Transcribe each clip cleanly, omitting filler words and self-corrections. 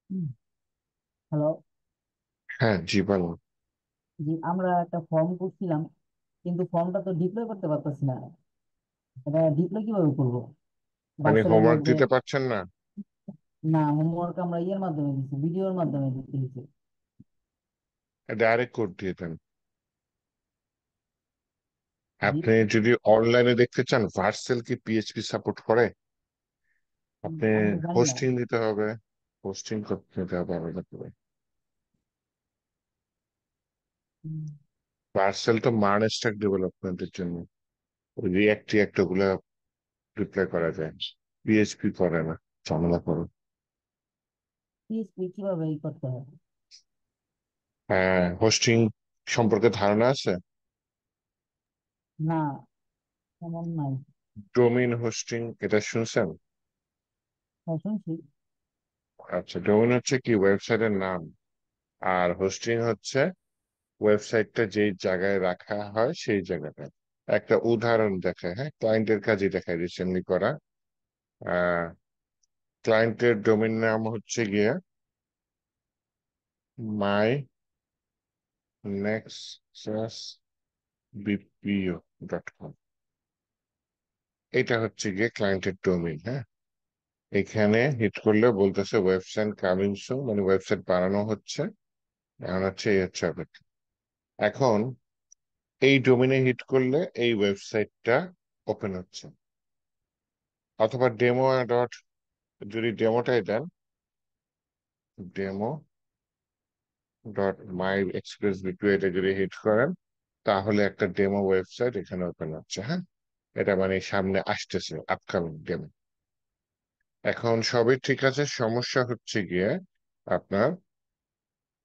Hello. হ্যাঁ, জি বলো। জি, আমরা একটা ফর্ম করছিলাম, কিন্তু ফর্মটা তো ডিপ্লয় করতে পারতেছি না। এটা ডিপ্লয় কিভাবে করবো মানে ভার্সেলের হোমওয়ার্ক মধ্যে? দিতে পারছেন না? না, হোমওয়ার্ক আমরা ইয়ের মাধ্যমে দিচ্ছি, ভিডিওর মাধ্যমে দিতে হয়েছে। ডাইরেক্ট কোড দিয়ে দেন। জি। আপনি যদি অনলাইনে দেখতে চান ভার্সেল কি পিএইচপি সাপোর্ট করে, আপনি আমি তো জানি না। হোস্টিং দিতে হবে। হোস্টিং করতে নিতে হবে আলাদা করে। উম, ভার্সেল তো মান স্ট্যাক ডেভেলপমেন্টের জন্য, রিয়াক্ট টিয়াক্ট ওগুলা রিপ্লাই করা যায়, পিএইচপি করে না। ঝামেলা করো। PHP কিভাবে ই করতে হয়? হ্যাঁ, হোস্টিং সম্পর্কে ধারণা আছে? না, এমন নাই। ডোমেইন হোস্টিং এটা শুনছেন? হ্যাঁ, শুনছি। আচ্ছা, ডোমেইন হচ্ছে কি ওয়েবসাইটের নাম, আর হোস্টিং হচ্ছে ওয়েবসাইটটা যেই জায়গায় রাখা হয় সেই জায়গাটা। একটা উদাহরণ দেখায়, হ্যাঁ, ক্লায়েন্টের কাজই দেখায় রিসেন্টলি করা। আহ ক্লায়েন্টের ডোমেইন নাম হচ্ছে গিয়ে মাই নেক্সাস বিপিও.com। এটা হচ্ছে গিয়ে ক্লায়েন্টের ডোমেইন। হ্যাঁ, এখানে হিট করলে বলতেছে ওয়েবসাইট কামিং সুন, মানে ওয়েবসাইট বানানো হচ্ছে। এখন হচ্ছে এই হচ্ছে অপেক্ষা। এখন এই ডোমেইনে হিট করলে এই ওয়েবসাইটটা ওপেন হচ্ছে, অথবা ডেমো ডট, যদি ডেমোটাই দেন, demo dot my express BPO এটা যদি হিট করেন, তাহলে একটা ডেমো ওয়েবসাইট এখানে ওপেন হচ্ছে। হ্যাঁ, এটা মানে সামনে আসতেছে আপকামিং ডেমো। এখন সবই ঠিক আছে, সমস্যা হচ্ছে গিয়ে আপনার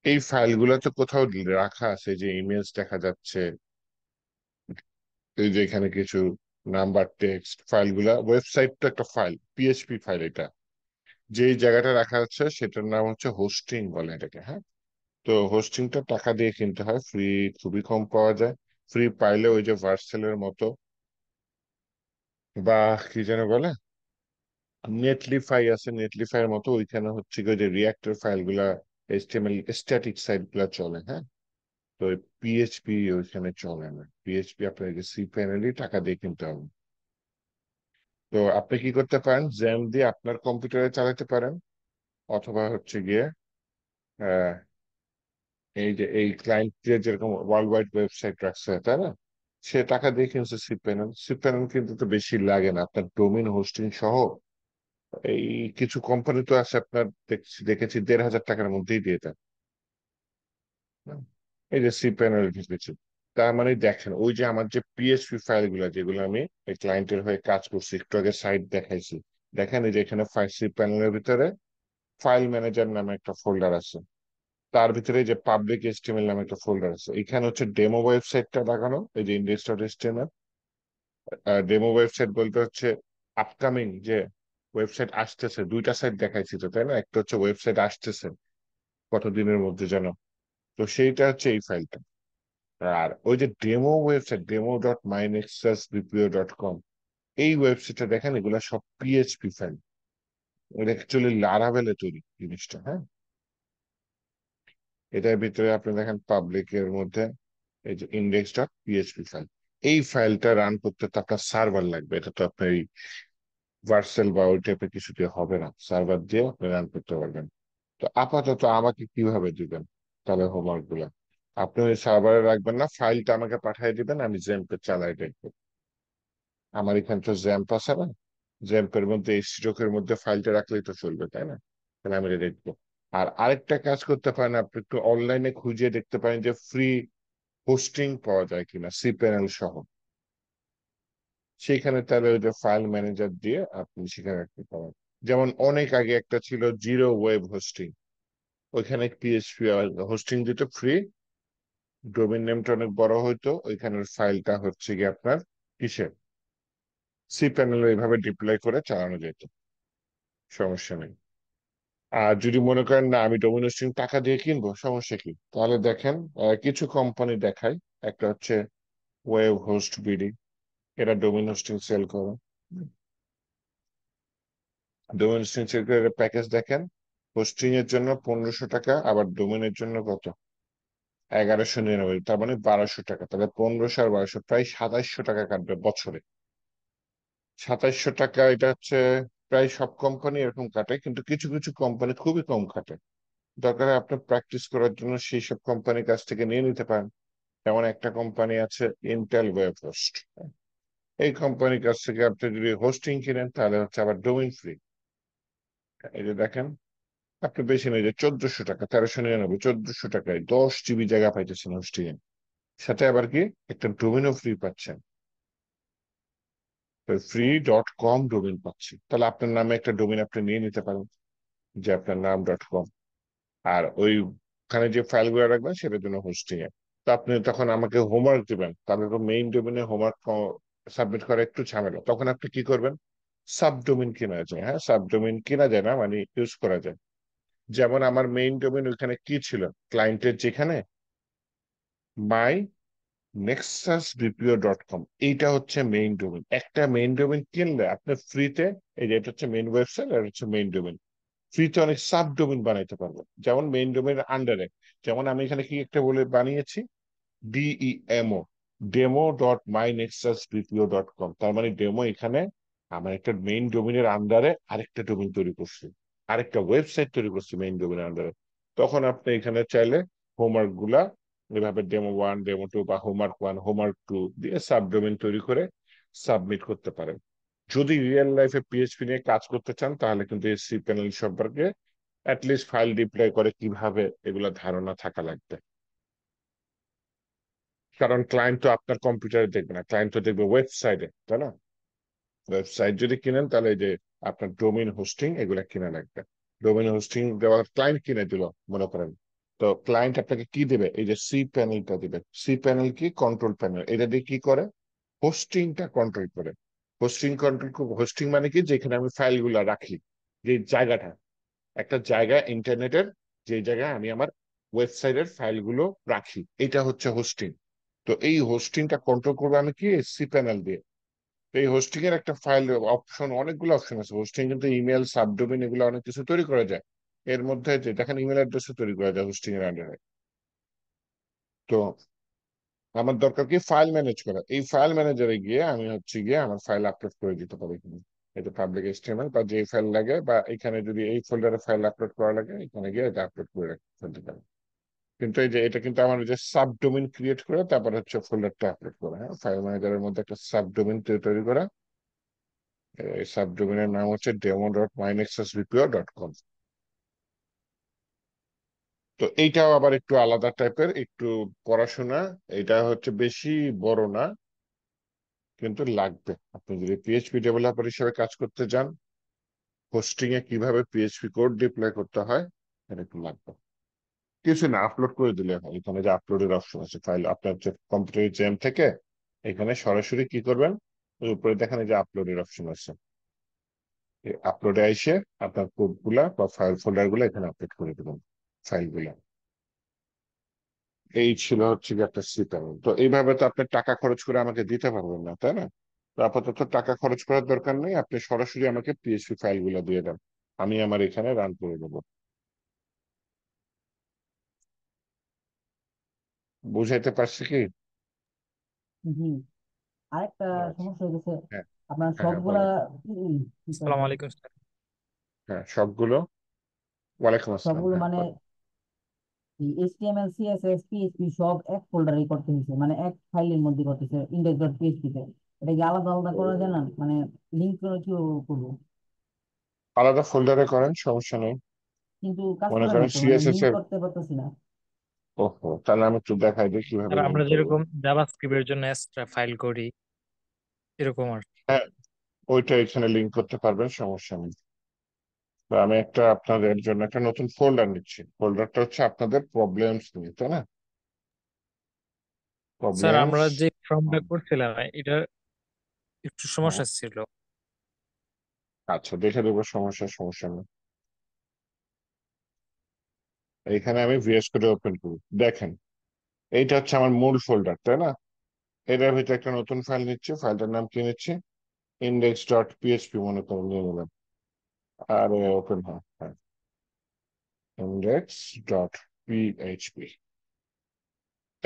এই ফাইলগুলো তো কোথাও রাখা আছে, যে ইমেজ দেখা যাচ্ছে, এই যে এখানে কিছু নাম্বার টেক্সট ফাইলগুলা, ওয়েবসাইট তো একটা ফাইল, পিএইচপি ফাইল। এটা যেই জায়গাটা রাখা আছে সেটার নাম হচ্ছে হোস্টিং বলে এটাকে। হ্যাঁ, তো হোস্টিংটা টাকা দিয়ে কিনতে হয়, ফ্রি খুবই কম পাওয়া যায়। ফ্রি পাইলে ওই যে ভার্সেলের মতো, বা কি যেন বলে, নেটলিফাই আছে, নেটলিফাই এর মতো ওইখানে হচ্ছে কি ওই যে রিয়াক্টর ফাইল গুলা, এইচটিএমএল স্ট্যাটিক সাইট গুলা চলে। হ্যাঁ, তো পিএইচপি ওইখানে চলে না। পিএইচপি আপনাকে সি প্যানেলই টাকা দিয়ে কিনতে হবে। তো আপনি কি করতে পারেন, জ্যাম দিয়ে আপনার কম্পিউটারে চালাতে পারেন, অথবা হচ্ছে গিয়ে এই যে এই ক্লায়েন্ট যেরকম ওয়ার্ল্ড ওয়াইড ওয়েবসাইট রাখছে তাই না, সে টাকা দিয়ে কিনছে সি প্যানেল। সি প্যানেল কিন্তু তো বেশি লাগে না আপনার ডোমেইন হোস্টিং সহ। এই কিছু কোম্পানি তো আছে আপনার, দেখেছি 1,500 টাকার মধ্যেই দিয়ে দেয়। হুম। এই যে সি প্যানেল ঢুকেছে, তার মানে দেখেন ওই যে আমার যে পিএইচপি ফাইল গুলা যেগুলো আমি এই ক্লায়েন্টের হয়ে কাজ করছি, একটু আগে সাইট দেখাইছি, দেখেন এই যে এখানে সি প্যানেলের ভিতরে ফাইল ম্যানেজার নামে একটা ফোল্ডার আছে, তার ভিতরে যে পাবলিক এইচটিএমএল নামে একটা ফোল্ডার আছে, এখানে হচ্ছে ডেমো ওয়েবসাইটটা লাগানো, এই যে index.html। ডেমো ওয়েবসাইট বলতে হচ্ছে আপকামিং যে ওয়েবসাইট আসতেছে, দুইটা সাইট দেখাইছি তো তাই না, একটা হচ্ছে ওয়েবসাইট আসতেছে কতদিনের মধ্যে যেন, তো সেইটা হচ্ছে এই ফাইলটা। আর ওই যে ডেমো ওয়েবসাইট demo.mynexusbpo.com, এই ওয়েবসাইটটা দেখেন এগুলা সব পিএইচপি ফাইল। এটা অ্যাকচুয়ালি লারাভেলে তৈরি জিনিসটা। হ্যাঁ, এটার ভিতরে আপনি দেখেন পাবলিকের মধ্যে এই যে index.php ফাইল, এই ফাইলটা রান করতে তো আপনার সার্ভার লাগবে। এটা তো আপনার এই ভার্সেল বা ওই টাইপের কিছু দিয়ে হবে না, সার্ভার দিয়ে আপনি রান করতে পারবেন। তো আপাতত আমাকে কিভাবে দিবেন তাহলে হোমওয়ার্ক গুলা? আপনি ওই সার্ভারে রাখবেন না, ফাইলটা আমাকে পাঠিয়ে দিবেন, আমি জ্যাম্পে চালাই দেখবো। আমার এখানে তো জ্যাম্প আছে না, জ্যাম্পের মধ্যে এই স্ট্রোকের মধ্যে ফাইলটা রাখলেই তো চলবে তাই না? তাহলে আমি এটা দেখবো। আর আরেকটা কাজ করতে পারেন, আপনি একটু অনলাইনে খুঁজে দেখতে পারেন যে ফ্রি হোস্টিং পাওয়া যায় কিনা সি প্যানেল সহ। সেখানে তাহলে ওই যে ফাইল ম্যানেজার দিয়ে আপনি সেখানে রাখতে পারেন। যেমন অনেক আগে একটা ছিল জিরো ওয়েব হোস্টিং, ওইখানে পিএইচপি হোস্টিং দিত ফ্রি, ডোমেইন নেমটা অনেক বড় হইতো, ওইখানের ফাইলটা হচ্ছে কি আপনার কিসে, সি প্যানেল এইভাবে ডিপ্লয় করে চালানো যেত, সমস্যা নেই। আর যদি মনে করেন না আমি ডোমেইন হোস্টিং টাকা দিয়ে কিনবো, সমস্যা কি, তাহলে দেখেন কিছু কোম্পানি দেখায়, একটা হচ্ছে ওয়েব হোস্ট বিডি, এরা ডোমেইন হোস্টিং সেল করে। ডোমেইন হোস্টিং সেল করে প্যাকেজ দেখেন, হোস্টিং এর জন্য 1500 টাকা, আবার ডোমেনের জন্য কত, 1199, তার মানে 1200 টাকা। তাহলে 1500 আর 1200 প্রায় 2700 টাকা কাটবে বছরে। 2700 টাকা, এটা হচ্ছে প্রায় সব কোম্পানি এরকম কাটে, কিন্তু কিছু কিছু কোম্পানি খুবই কম কাটে। দরকার হয় আপনার প্র্যাকটিস করার জন্য সেই সব কোম্পানির কাছ থেকে নিয়ে নিতে পারেন। যেমন একটা কোম্পানি আছে ইন্টেল ওয়েব হোস্ট, এই কোম্পানির কাছ থেকে আপনি যদি হোস্টিং কিনেন তাহলে হচ্ছে আবার ডোমেইন ফ্রি। এই যে দেখেন, আপনি বেশি নেই যে 1400 টাকা, 1399, 1400 টাকায় 10 জিবি জায়গা পাইতেছেন হোস্টিং এ, সাথে আবার কি একটা ডোমেইনও ফ্রি পাচ্ছেন। free.com ডোমেইন পাচ্ছি, তাহলে আপনার নামে একটা ডোমেইন আপনি নিয়ে নিতে পারেন, যে আপনার নাম .com। আর ওইখানে যে ফাইলগুলো রাখবেন সেটার জন্য হোস্টিং এ। তো আপনি তখন আমাকে হোমওয়ার্ক দিবেন, তাহলে তো মেইন ডোমেইনে হোমওয়ার্ক সাবমিট করা একটু ঝামেলা, তখন আপনি কি করবেন, সাবডোমেইন কেনা যায়। হ্যাঁ, সাবডোমেইন কেনা যায় না, মানে ইউজ করা যায়। যেমন আমার মেইন ডোমেইন ওইখানে কি ছিল, ক্লায়েন্টের যেখানে মাই nexusbpo.com, এইটা হচ্ছে মেইন ডোমেইন। একটা মেইন ডোমেইন কিনলে আপনি ফ্রিতে, এই যে এটা হচ্ছে মেইন ওয়েবসাইট আর হচ্ছে মেইন ডোমেইন, ফ্রিতে অনেক সাব ডোমেইন বানাইতে পারবেন। যেমন মেইন ডোমেইনের আন্ডারে, যেমন আমি এখানে কি একটা বলে বানিয়েছি, DEMO, demo.mynexusbpo.com, তার মানে ডেমো এখানে আমার একটা মেইন ডোমেইনের আন্ডারে আরেকটা ডোমেইন তৈরি করছি, আরেকটা ওয়েবসাইট তৈরি করছি মেইন ডোমেইনের আন্ডারে। তখন আপনি এখানে চাইলে হোমওয়ার্ক গুলা এভাবে ডেমো 1, ডেমো 2 বা হোমওয়ার্ক 1, হোমওয়ার্ক 2 দিয়ে সাবডোমেইন তৈরি করে সাবমিট করতে পারেন। যদি রিয়েল লাইফে পিএইচপি নিয়ে কাজ করতে চান তাহলে কিন্তু এই সি প্যানেল সম্পর্কে অ্যাটলিস্ট ফাইল ডিপ্লয় করে কিভাবে এগুলা ধারণা থাকা লাগবে। কারণ ক্লায়েন্ট তো আপনার কম্পিউটারে দেখবে না, ক্লায়েন্ট তো দেখবে ওয়েবসাইটে, তাই না? ওয়েবসাইট যদি কিনেন তাহলে এই যে আপনার ডোমেইন হোস্টিং এগুলা কিনা লাগবে। ডোমেইন হোস্টিং দেওয়ার ক্লায়েন্ট কিনে দিল মনে করেন, তো ক্লায়েন্ট আপনাকে কি দেবে, এই যে সি প্যানেলটা দিবে। সি প্যানেল কি, কন্ট্রোল প্যানেল, এটা দিয়ে কি করে, হোস্টিংটা কন্ট্রোল করে। হোস্টিং মানে কি, যেখানে আমি ফাইলগুলা রাখি, যে জায়গাটা, একটা জায়গা ইন্টারনেটের, যে জায়গায় আমি আমার ওয়েবসাইটের ফাইলগুলো রাখি, এটা হচ্ছে হোস্টিং। তো এই হোস্টিংটা কন্ট্রোল করবো আমি কি, সি প্যানেল দিয়ে। তো এই হোস্টিং এর একটা ফাইল অপশন, অনেকগুলো অপশন আছে হোস্টিং, কিন্তু ইমেল, সাবডোমেইন এগুলো অনেক কিছু তৈরি করা যায়। এর মধ্যে যে দেখেন ইমেল অ্যাড্রেসও তৈরি করা যায় হোস্টিং এর আন্ডারে। তো আমার দরকার কি, ফাইল ম্যানেজ করা। এই ফাইল ম্যানেজারে গিয়ে আমি হচ্ছে গিয়ে আমার ফাইল আপলোড করে দিতে পারি এখানে। এটা পাবলিক এচটিএমএল বা যে ফাইল লাগে, বা এখানে যদি এই ফোল্ডারে ফাইল আপলোড করা লাগে এখানে গিয়ে এটা আপলোড করে ফেলতে পারি। কিন্তু এই যে এটা কিন্তু আমার যে সাবডোমেইন ক্রিয়েট করে তারপর হচ্ছে ফোল্ডারটা আপলোড করা। হ্যাঁ, ফাইল ম্যানেজারের মধ্যে একটা সাবডোমেইন তৈরি করা। এই সাবডোমেইনের নাম হচ্ছে demo.mynexusbpo.com। তো এইটাও আবার একটু আলাদা টাইপের, একটু পড়াশোনা। এটা হচ্ছে বেশি বড় না, কিন্তু লাগবে। আপনি যদি পিএইচপি ডেভেলপার হিসেবে কাজ করতে চান, হোস্টিং এ কিভাবে পিএইচপি কোড ডিপ্লয় করতে হয়, এটা একটু লাগবে। কিছু না, আপলোড করে দিলে হয়। এখানে যে আপলোডের অপশন আছে, ফাইল আপনার যে কম্পিউটার জ্যাম থেকে এখানে সরাসরি কি করবেন, ওই উপরে দেখেন এই যে আপলোডের অপশন আছে, আপলোডে এসে আপনার কোড গুলা বা ফাইল ফোল্ডার গুলা এখানে আপলোড করে দেবেন, ফাইল গুলা। এই ছিল হচ্ছে কি একটা সি প্যানেল। তো এইভাবে তো আপনি টাকা খরচ করে আমাকে দিতে পারবেন না, তাই না? তো আপাতত টাকা খরচ করার দরকার নেই, আপনি সরাসরি আমাকে পিএইচপি ফাইল গুলা দিয়ে দেন, আমি আমার এখানে রান করে দেবো। বুঝাইতে পারছি কি? জি। আরেকটা আচ্ছা। সমস্যা হয়ে গেছে, হ্যাঁ, আপনার হ্যাঁ, হ্যাঁ, সবগুলা বলেন। কি কয় আসসালামু যে, আলাইকুম স্যার। হ্যাঁ, সবগুলো। ওয়ালাইকুম আসসালাম, সবগুলো হ্যাঁ মানে বলেন। এইচটিএমএল সিএসএস পিএইচপি সব এক ফোল্ডারে করতে হয়েছে, মানে এক ফাইলের মধ্যে করতেছে index.php তে। এটা কি আলাদা আলাদা করা যায় না, মানে লিঙ্ক করে কি করবো? আলাদা ফোল্ডারে করেন, সমস্যা নেই। কিন্তু কাজ মনে করে না করেন তো, মানে সিএসএস লিঙ্ক এর, করতে পারতেছি না। ওহো, তাহলে আমি একটু দেখাই দিই কিভাবে স্যার লিঙ্ক আমরা করবো। যেরকম জাভাস্ক্রিপ্টের জন্য এক্সট্রা ফাইল করি এরকম আর কি। হ্যাঁ, ওইটা এখানে লিঙ্ক করতে পারবেন, সমস্যা নেই। তো আমি একটা আপনাদের জন্য একটা নতুন ফোল্ডার নিচ্ছি, ফোল্ডারটা হচ্ছে আপনাদের প্রবলেমস নিয়ে, তাই না? Sir problems. আমরা যে ফর্মটা করছিলাম এটা একটু হ্যাঁ, সমস্যা ছিল। আচ্ছা, দেখে দেবো, সমস্যা নেই। এখানে আমি ভিএস কোড ওপেন করি, দেখেন এইটা হচ্ছে আমার মূল ফোল্ডার, তাই না? এটার ভিতরে একটা নতুন ফাইল নিচ্ছি, ফাইলটার নাম কি নিচ্ছি, index.php মনে করে নিয়ে নিলাম। আর ওপেন হয়, হ্যাঁ। index.php।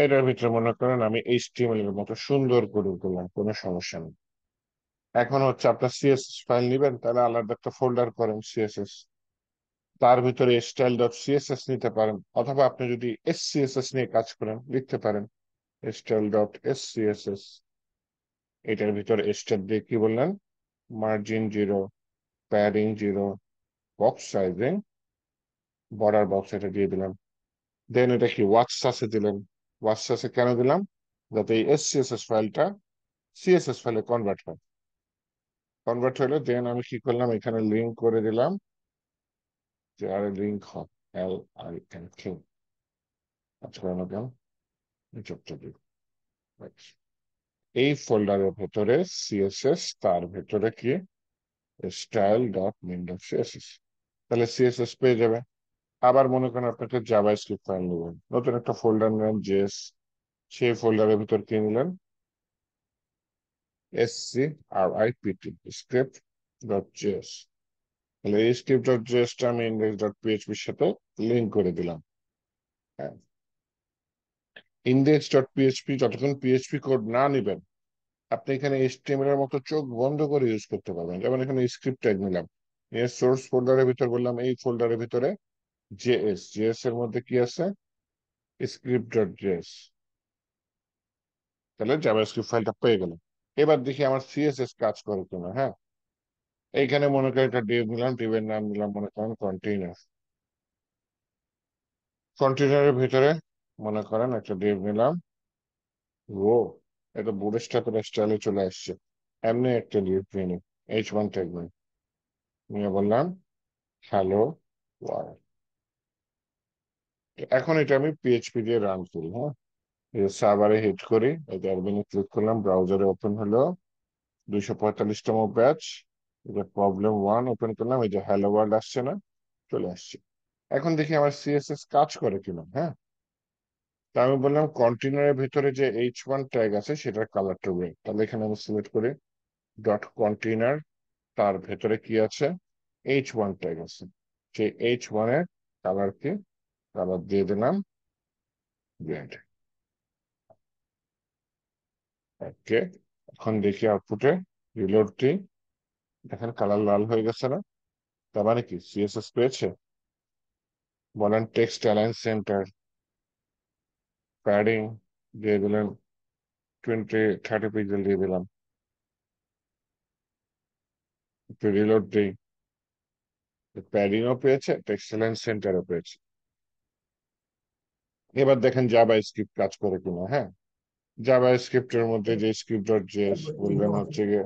এটার ভিতরে মনে করেন আমি HTML এর মতো সুন্দর করে করলাম, কোনো সমস্যা নেই। এখন হচ্ছে আপনার সিএসএস ফাইল নিবেন, তাহলে আলাদা একটা ফোল্ডার করেন সিএসএস, তার ভিতরে style.css নিতে পারেন, অথবা আপনি যদি SCSS নিয়ে কাজ করেন লিখতে পারেন style.scss। এটার ভিতরে স্টাইল দিয়ে কি বললেন, margin 0, padding 0, box sizing, border box এটা দিয়ে দিলাম। দেন এটা কি ওয়াটসাসে দিলেন। ওয়াটসাসে কেন দিলাম, যাতে এই SCSS ফাইলটা CSS ফাইলে কনভার্ট হয়। কনভার্ট হলে দেন আমি কি করলাম, এখানে লিঙ্ক করে দিলাম, যে আর লিঙ্ক হয় LINK। আচ্ছা কেন কেন চুপচাপ দিই। এই ফোল্ডারের ভেতরে CSS, তার ভেতরে কি style.min.css, তাহলে CSS পেয়ে যাবে। আবার মনে করেন আপনাকে জাভাস্ক্রিপ্ট ফাইল নেবেন, নতুন একটা ফোল্ডার নেন JS, সেই ফোল্ডারের ভিতর কি নিলেন script.js। তাহলে এই script.js টা আমি index.php এর সাথে লিঙ্ক করে দিলাম। হ্যাঁ, index.php যতক্ষণ PHP কোড না নিবেন, আপনি এখানে HTML এর মতো চোখ বন্ধ করে ইউজ করতে পারবেন। যেমন এখানে স্ক্রিপ্ট ট্যাগ নিলাম, এর সোর্স ফোল্ডারের ভিতর বললাম এই ফোল্ডারের ভিতরে JS এর মধ্যে কি আছে script.js, তাহলে জাভাস্ক্রিপ্ট ফাইলটা পেয়ে গেলাম। এবার দেখি আমার CSS কাজ করে কিনা। হ্যাঁ, এইখানে মনে করেন একটা ডিভ নিলাম, ডিভের নাম নিলাম মনে করেন কন্টেইনার। কন্টেইনারের ভিতরে মনে করেন একটা ডিভ নিলাম রো, এটা বুটস্ট্র্যাপের স্টাইলে চলে আসছে। এমনি একটা ডিভ নিয়ে নিই, H1 ট্যাগ নিয়ে বললাম হ্যালো ওয়ার্ল্ড। এখন এটা আমি PHP দিয়ে রান করি। হ্যাঁ, সার্ভারে হিট করি, এটা অ্যাডমিনে ক্লিক করলাম, ব্রাউজারে ওপেন হলো 245তম ব্যাচ, এটা প্রবলেম 1 ওপেন করলাম, এই যে হ্যালো ওয়ার্ল্ড আসছে না, চলে আসছে। এখন দেখি আমার CSS কাজ করে কিনা। হ্যাঁ, তা আমি বললাম কন্টেনারের ভিতরে যে H1 ট্যাগ আছে সেটার কালারটা রেড, তাহলে এখানে আমি সিলেক্ট করি ডট কন্টেনার, তার ভেতরে কি আছে H1 ট্যাগ আছে, সেই H1 এর কালার কি, কালার দিয়ে দিলাম রেড। ওকে, এখন দেখি আউটপুটে রিলোড দিই, দেখেন কালার লাল হয়ে গেছে না, তার মানে কি CSS পেয়েছে। বলেন টেক্সট অ্যালাইন সেন্টার, প্যাডিং দিয়ে দিলেন 20-30 পিক্সেল দিয়ে দিলাম, একটু রিলোড দিই, প্যাডিংও পেয়েছে, টেক্সট অ্যালাইন সেন্টারও পেয়েছে। এবার দেখেন জাভা স্ক্রিপ্ট কাজ করে কিনা। হ্যাঁ, জাভা স্ক্রিপ্টের মধ্যে যে script.js বলবেন হচ্ছে গিয়ে,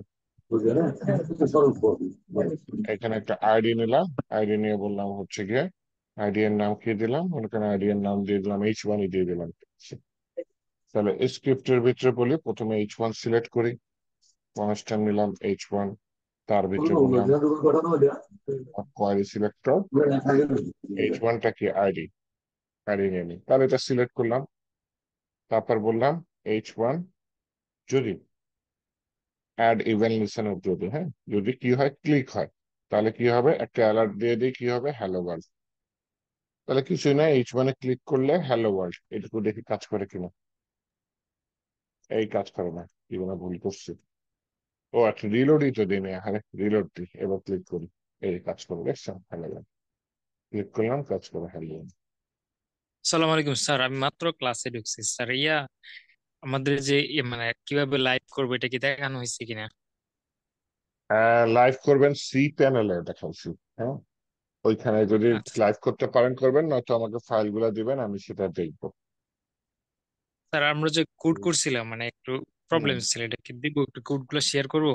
এখানে একটা আইডি নিলাম, আইডি নিয়ে বললাম হচ্ছে গিয়ে আইডি এর নাম কি দিলাম, মনে করেন আইডি এর নাম দিয়ে দিলাম H1 দিয়ে দিলাম। তাহলে স্ক্রিপ্টের ভিতরে বলি প্রথমে H1 সিলেক্ট করি, কনস্ট্যান্ট নিলাম H1, তার ভিতরে বললাম কোয়ারি সিলেক্টর, H1 টা কি আইডি, আইডি নিয়ে নিই, তাহলে এটা সিলেক্ট করলাম। তারপর বললাম H1 যদি অ্যাড ইভেন্ট লিসেনর যদি, হ্যাঁ, যদি কি হয় ক্লিক হয়, তাহলে কি হবে, একটা অ্যালার্ট দিয়ে দিই কি হবে, হ্যালো ওয়ার্ল্ড। তাহলে কিছুই না, H1 এ ক্লিক করলে হ্যালো ওয়ার্ল্ড, এটুকু দেখি কাজ করে কিনা। এই কাজ করে না, কি বলে ভুল করছি। ও আচ্ছা, রিলোডই তো দিই না, হ্যাঁ রিলোড দিই, এবার ক্লিক করি, এই কাজ করে, দেখছেন হ্যালো ওয়ার্ল্ড, ক্লিক করলাম কাজ করে হ্যালো ওয়ার্ল্ড। আসসালামু আলাইকুম স্যার, আমি মাত্র ক্লাসে ঢুকছি স্যার। আমাদের যে মানে কিভাবে লাইভ করবো এটা কি দেখানো হয়েছে কিনা? লাইভ করবেন cPanel এ দেখাচ্ছি। হ্যাঁ, ওইখানে যদি আচ্ছা লাইভ করতে পারেন করবেন, নয়তো আমাকে ফাইলগুলো দিবেন, আমি সেটা দেখবো। স্যার, আমরা যে কোড করছিলাম মানে একটু হুম, প্রবলেম ছিল, এটা কি দিব, একটু কোড গুলো শেয়ার করবো?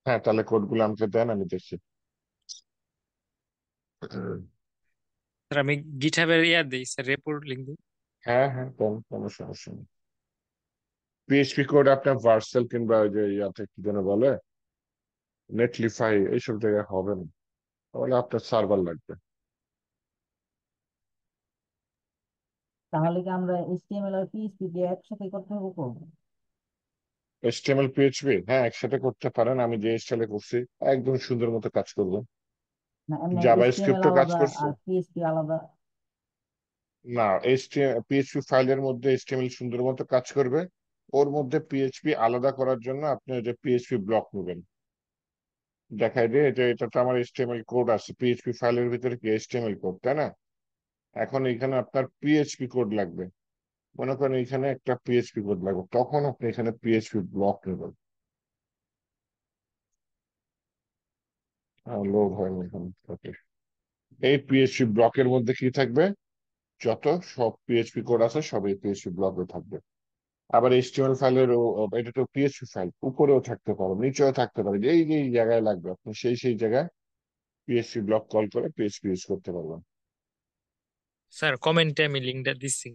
হ্যাঁ, তাহলে কোডগুলো আমাকে দেন, আমি দেখছি। স্যার আমি গিটহাবের দিই স্যার, রেপোর লিঙ্ক দিই। হ্যাঁ হ্যাঁ, কোনো সমস্যা নেই। PHP কোড আপনার ভার্সেল কিংবা ওই যে ইয়াতে কি যেন বলে নেটলিফাই, এইসব জায়গায় হবে না, তাহলে আপনার সার্ভার লাগবে। তাহলে কি আমরা HTML আর PHP দিয়ে একসাথে করতে হবে করবো? HTML PHP হ্যাঁ একসাথে করতে পারেন, আমি যে স্টাইলে করছি একদম সুন্দর মতো কাজ করবো। না এমনি জাভা HTML স্ক্রিপ্টও কাজ আলাদা করছে। আর PHP আলাদা? না, পিএইচপি ফাইলের মধ্যে এইচটিএমএল সুন্দর মতো কাজ করবে। ওর মধ্যে পিএইচপি আলাদা করার জন্য আপনি ওই যে পিএইচপি ব্লক নেবেন, দেখাই দিয়ে যে এটা তো আমার এইচটিএমএল কোড আছে, পিএইচপি ফাইলের ভিতরে কি এইচটিএমএল কোড, তাই না? এখন এখানে আপনার পিএইচপি কোড লাগবে। মনে করেন এখানে একটা পিএইচপি কোড লাগবে, তখন আপনি এখানে পিএইচপি ব্লক নেবেন। লোড হয়নি এখানে। Okay. এই পিএইচপি ব্লকের মধ্যে কি থাকবে? যত সব পিএইচপি কোড আছে সব এই পিএইচপি ব্লকে থাকবে। আবার এইচটিএমএল ফাইলের এটা তো পিএইচপি ফাইল, উপরেও থাকতে পারে নিচেও থাকতে পারে, যেই যেই জায়গায় লাগবে আপনি সেই সেই জায়গায় পিএইচপি ব্লক কল করে পিএইচপি ইউজ করতে পারবেন। স্যার কমেন্টে আমি লিঙ্কটা দিচ্ছি।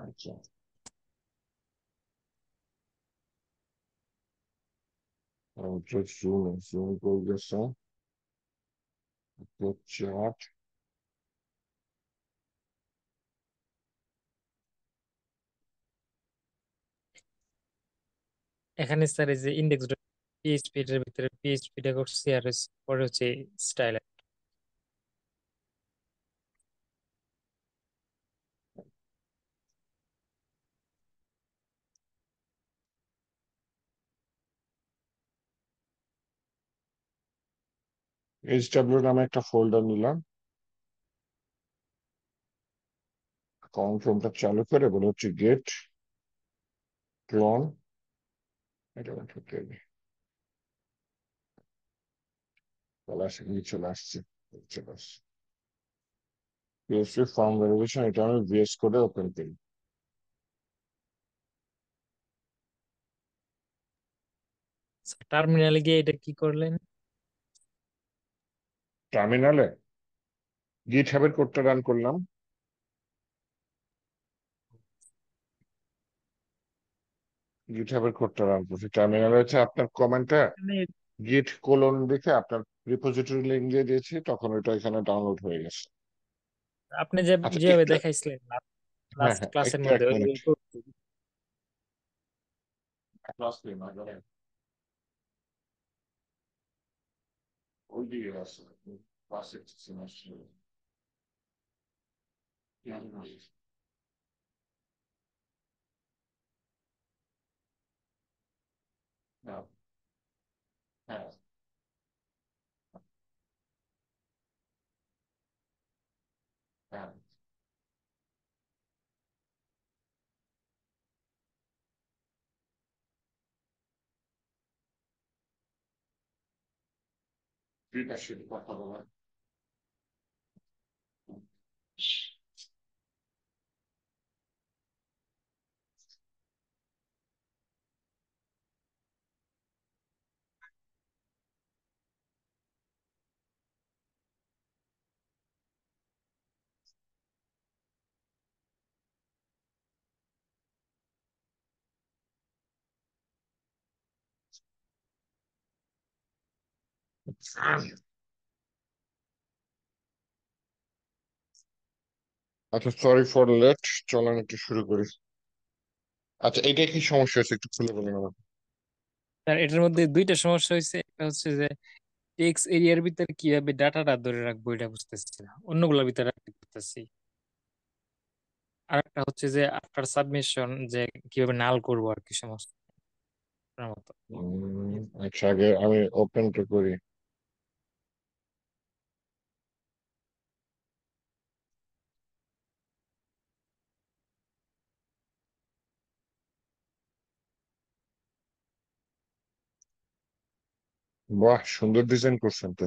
আচ্ছা, জুম জুম করে গেছে চ্যাট। এখানে স্যার এই যে ইন্ডেক্স ডট পিএইচপি এর ভিতরে পিএইচপি টা করছি, আর পরে হচ্ছে স্টাইল। এইচডব্লিউ নামে একটা ফোল্ডার নিলাম, কন্ট্রোলটা চালু করে বলে হচ্ছে গেট ক্লোন। এটা চলে আসে, চলে আসছে, চলে আসছে। পিএইচপি ফর্ম ভেরিফিকেশন, এটা আমি ভিএস কোডে ওপেন করি। টার্মিনালে গিয়ে এটা কি করলেন? টার্মিনালে গিট হাবের কোডটা রান করলাম। গিট হাবের কোডটা রান করছি, টার্মিনালে হচ্ছে আপনার কমেন্টটা এখানে গিট কোলন দেখে আপনার রিপোজিটরি লিঙ্ক দিয়ে দিয়েছি, তখন ওইটা এখানে ডাউনলোড হয়ে গেছে। আপনি যে আচ্ছা যেভাবে একটু, দেখাইছিলেন হ্যাঁ লাস্ট হ্যাঁ, ক্লাসের একটু এক মধ্যে মিনিট। ওইভাবে করতে। ওই দিকে আছে, পাশে আসছে। হ্যাঁ হ্যাঁ হ্যাঁ, ঠিক আছে, কথা বলা। আচ্ছা, সরি ফর লেট, চলেন একটু শুরু করি। আচ্ছা, এইটা কি সমস্যা হয়েছে একটু খুলে বলেন আমাকে। আর এটার মধ্যে দুইটা সমস্যা হয়েছে। একটা হচ্ছে যে টেক্সট এরিয়ার ভিতরে কিভাবে ডাটাটা ধরে রাখবো এটা বুঝতেছি না, অন্যগুলোর ভিতরে রাখতে পারতেছি। আর একটা হচ্ছে যে আফটার সাবমিশন যে কিভাবে নাল করবো আর কি সমস্ত আপনার মতো। আচ্ছা, আগে আমি ওপেনটা করি। বাহ, সুন্দর ডিজাইন করছেন তো।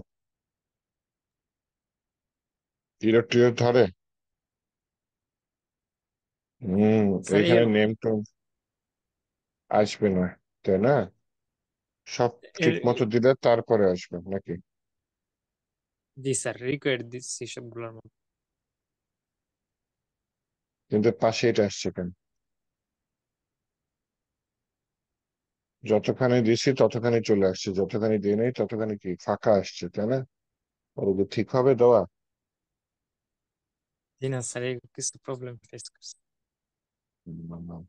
টিরো টিরো ধরে। স্যার এই এখানে নেম টেম আসবে না, তাই না? সব ঠিক মতো এর- দিলে তারপরে আসবে নাকি? জি স্যার রিকোয়ার্ড দিচ্ছি সবগুলোর মধ্যে। কিন্তু পাশে এটা আসছে কেন? যতখানি দিছি ততখানি চলে আসছে, যতখানি দিই নাই ততখানি কি ফাঁকা আসছে, তাই না? ওগুলো ঠিক হবে দেওয়া? জি না স্যার, এই কিছু প্রবলেম ফেস করছি। উম,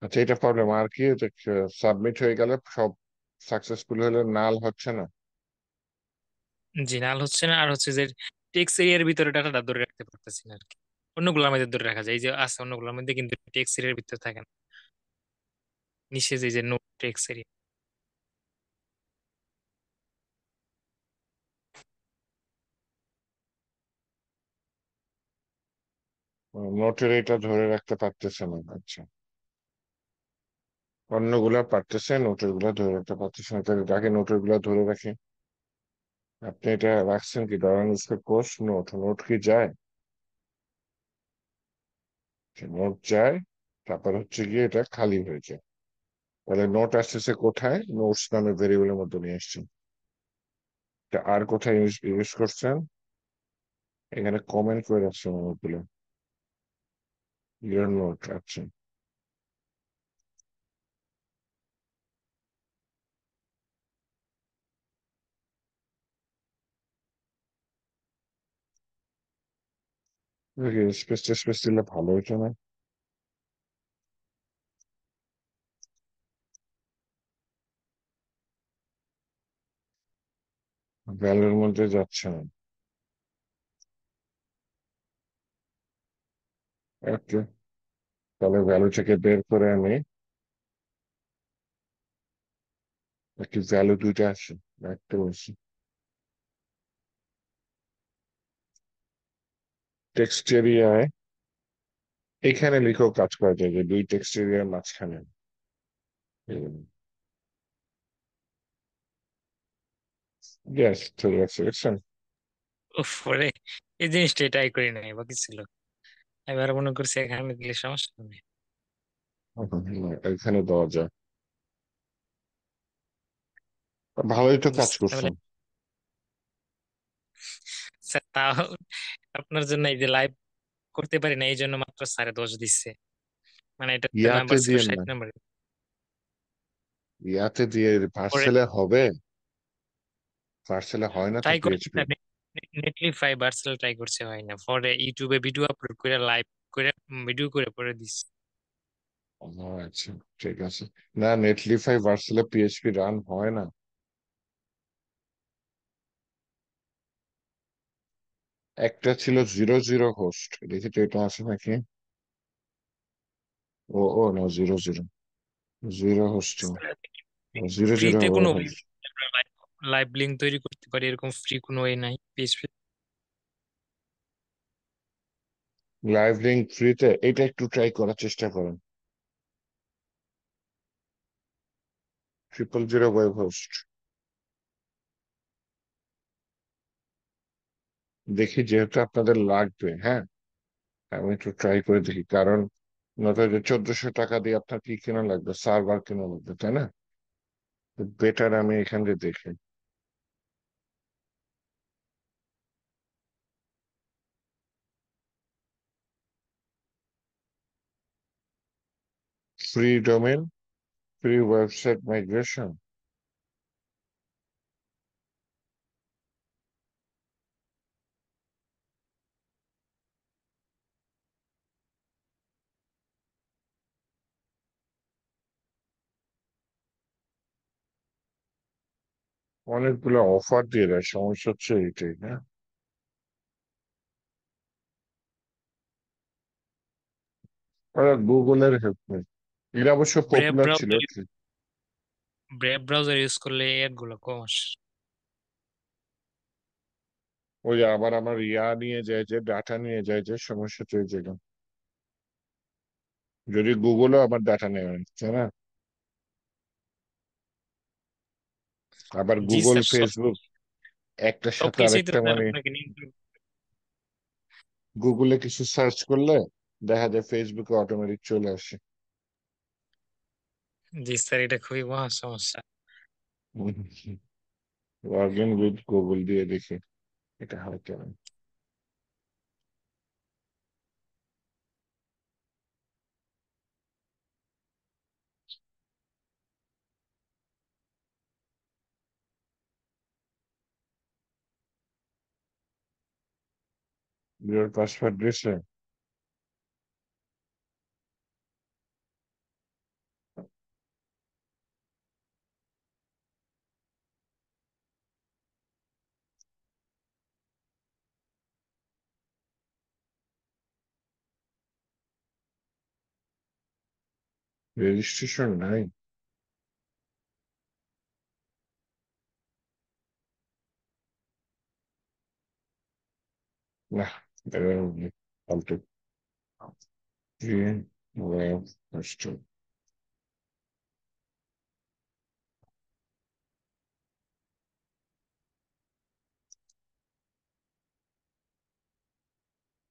আচ্ছা, এটা প্রবলেম আর কি, সাবমিট হয়ে গেলে সব সাকসেসফুল হলে নাল হচ্ছে না। জি নাল হচ্ছে না, আর হচ্ছে যে টেক্সট এরিয়ার ভিতরে ডাটাটা ধরে রাখতে পারতেছি না আর কি। অন্যগুলোর মধ্যে ধরে রাখা যায়, এই যে আছে অন্যগুলোর মধ্যে কিন্তু টেক্সট এরিয়ার ভিতরে থাকে না, নিচে যে নোট টেক্সট এরিয়া। নোটের এটা ধরে রাখতে পারতেছে না, আচ্ছা। অন্যগুলা পারতেছে, নোটের গুলা ধরে রাখতে পারতেছে না, তাহলে তাকে নোটের গুলা ধরে রাখে। আপনি এটা রাখছেন কি dollar square course note, note কি যায়? নোট যায়, তারপর হচ্ছে গিয়ে এটা খালি হয়ে যায়। তাহলে নোট আসতেছে কোথায়? নোটস নামে ভেরিয়েবলের মধ্যে নিয়ে আসছেন। এটা আর কোথায় ইউজ ইউজ করছেন? এখানে কমেন্ট করে রাখছেন অনেকগুলো। ইউর নোট, আচ্ছা। স্পেস স্পেস দিলে ভালো হতো না? ভ্যালুর মধ্যে যাচ্ছে না। ওকে, তাহলে ভ্যালু থেকে বের করে আমি একটি ভ্যালু দুইটা আসে, একটা বলছি টেক্সট এরিয়ায়। এখানে লিখেও কাজ করা যায় যে দুই টেক্সট এরিয়ার মাঝখানে। গ্যাস চলে গেছে, দেখছেন? পরে এই জিনিসটা ট্রাই করি নাই, বাকি ছিল। এবার মনে করছি এখানে দিলে সমস্যা নেই। এখানে দেওয়া যায়। ভালোই তো কাজ তাহলে করছেন। স্যার, তাও আপনার জন্য এই যে লাইভ করতে পারি না, এই জন্য মাত্র স্যারে 10 দিচ্ছে। মানে এটাতে ইয়াতে নাম্বার ছিল দিয়েন 60 না, নাম্বার। ইয়াতে দিয়ে পরে পার্সেলে হবে? পার্সেলে হয় না তো ট্রাই করে পিএইচপি। নেটলিফাই ভার্সেল ট্রাই করছে, হয় না। পরে ইউটিউবে ভিডিও আপলোড করে লাইভ করে ভিডিও করে পরে দিস। আচ্ছা, ঠিক আছে। না, নেটলিফাই ভার্সেলে পিএইচপি রান হয় না। একটা ছিল 00 হোস্ট, দেখি তো এটা আছে নাকি। ও ও না, 00 জিরো হোস্টিং, 00 ফ্রিতে কোনো হোস্ট। লাইভ লিংক তৈরি করতে পারি এরকম ফ্রি কোনো ওয়ে নাই পিএইচপি? লাইভ লিঙ্ক ফ্রিতে, এটা একটু ট্রাই করার চেষ্টা করেন। 000 ওয়েব হোস্ট, দেখি যেহেতু আপনাদের লাগবে, হ্যাঁ আমি একটু ট্রাই করে দেখি, কারণ নয়তো যে 1400 টাকা দিয়ে আপনার কি কেনা লাগবে, সার্ভার কেনা লাগবে, তাই না? বেটার আমি এখান দিয়ে দেখি। Free domain, free website migration. অনেকগুলো অফার দিয়ে দেয়, সমস্যা হচ্ছে এইটাই না। ওরা গুগলের হেল্প নেই, এটা অবশ্য ব্রেভ পপুলার ছিল। ব্রাউজার ব্রেভ ব্রাউজার ইউজ করলে এর গুলো কম আসে। ওই যে আবার আমার ইয়া নিয়ে যায়, যে ডাটা নিয়ে যায়, যে সমস্যা তো এই জায়গা। যদি গুগলও আমার ডাটা নেয়, তাই না? আবার জি গুগল স্যার, সব ফেসবুক একটার সাথে সবকিছুই তো আরেকটা, স্যার মানে আপনাকে নিয়ে। গুগলে কিছু সার্চ করলে দেখা যায় ফেসবুকে অটোমেটিক চলে আসে। জি স্যার, এটা খুবই মহা সমস্যা। লগ ইন উইথ গুগল দিয়ে দেখি এটা হয় কেন। ইউর পাসওয়ার্ড দিছে? রেজিস্ট্রেশন নাই? না, ফালতু। Web hosting.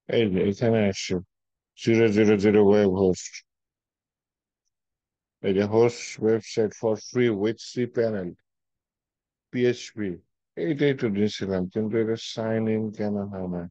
এই যে এখানে আসছে 000 ওয়েব হোস্ট। এই যে host website for free with cPanel PHP, এইটাই তো দিয়েছিলাম, কিন্তু এটা সাইন ইন কেন হয় না?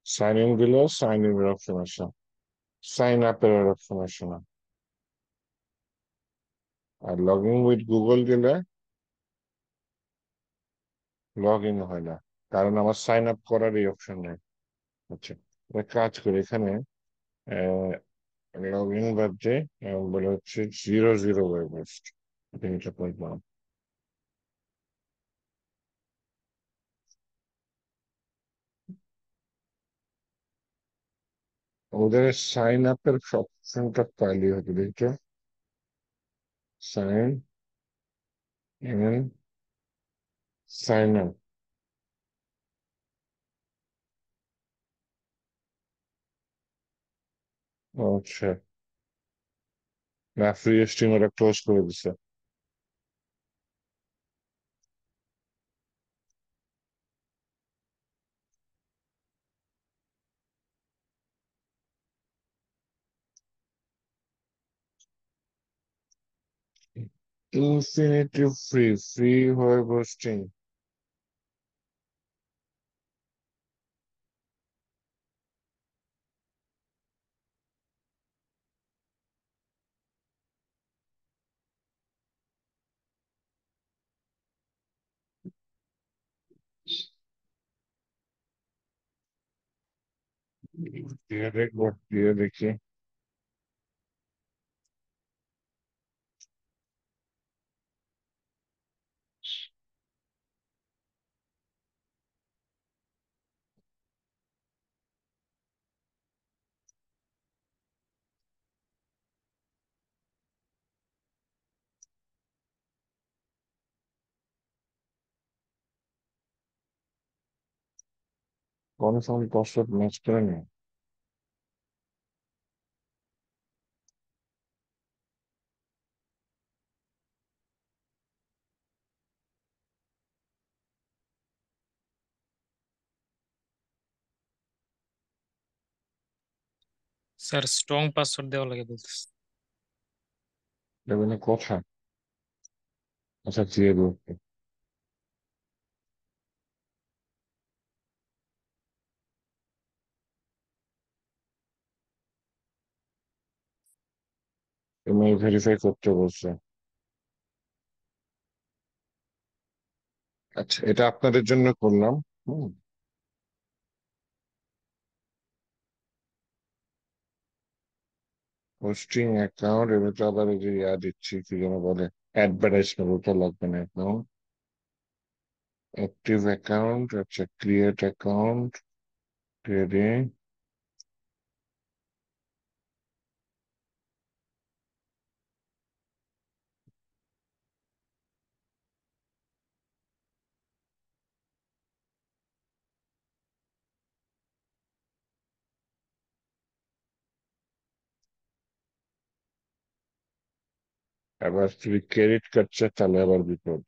সাইন ইন দিলেও সাইন ইন এর অপশন আসে, সাইন আপ এর অপশন আসে না। আর লগ ইন উইথ গুগল দিলে লগ ইন হয় না, কারণ আমার সাইন আপ করার এই অপশন নেই। আচ্ছা, একটা কাজ করি এখানে, লগ ইন বাদ দিয়ে বলে হচ্ছে 00 ওয়েব হোস্ট, এটা করলাম। ওদের সাইন আপের অপশনটা পাইলে হতো, দেখছো? Sign in, sign up. আচ্ছা, না, ফ্রি স্টিমার ক্লোজ করে দিছে। InfinityFree, free web hosting. দিয়ে দেখবো, দিয়ে দেখি। কনফার্ম পাসওয়ার্ড ম্যাচ করে নি। স্যার স্ট্রং পাসওয়ার্ড দেওয়া লাগে বলতেছে। দেবে না কথা? আচ্ছা, দিয়ে দেবো। ইমেল ভেরিফাই করতে বলছে। আচ্ছা, এটা আপনাদের জন্য করলাম। হুম। হোস্টিং অ্যাকাউন্ট, এবার তো আবার এই যে দিচ্ছি, কি যেন বলে, অ্যাডভার্টাইজমেন্ট, ওটা লাগবে না অ্যাকাউন্ট। অ্যাক্টিভ অ্যাকাউন্ট, আচ্ছা, ক্রিয়েট অ্যাকাউন্ট দিয়ে দিই। আবার যদি ক্রেডিট কার্ড চাই তাহলে আবার বিপদ।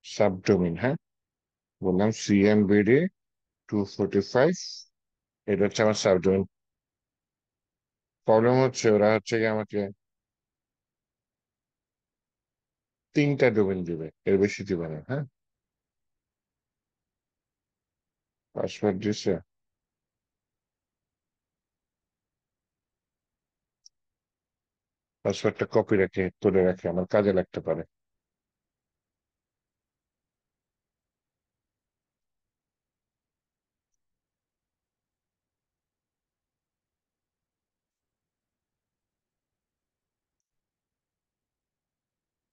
সাবডোমিন, হ্যাঁ, বললাম CMBD 245, এটা হচ্ছে আমার সাবডোমিন। প্রবলেম হচ্ছে ওরা হচ্ছে কি আমাকে 3টা ডোমেন দিবে, এর বেশি দিবে না। হ্যাঁ, পাসওয়ার্ড দিছে, পাসওয়ার্ডটা কপি রেখে করে রাখে, আমার কাজে লাগতে পারে।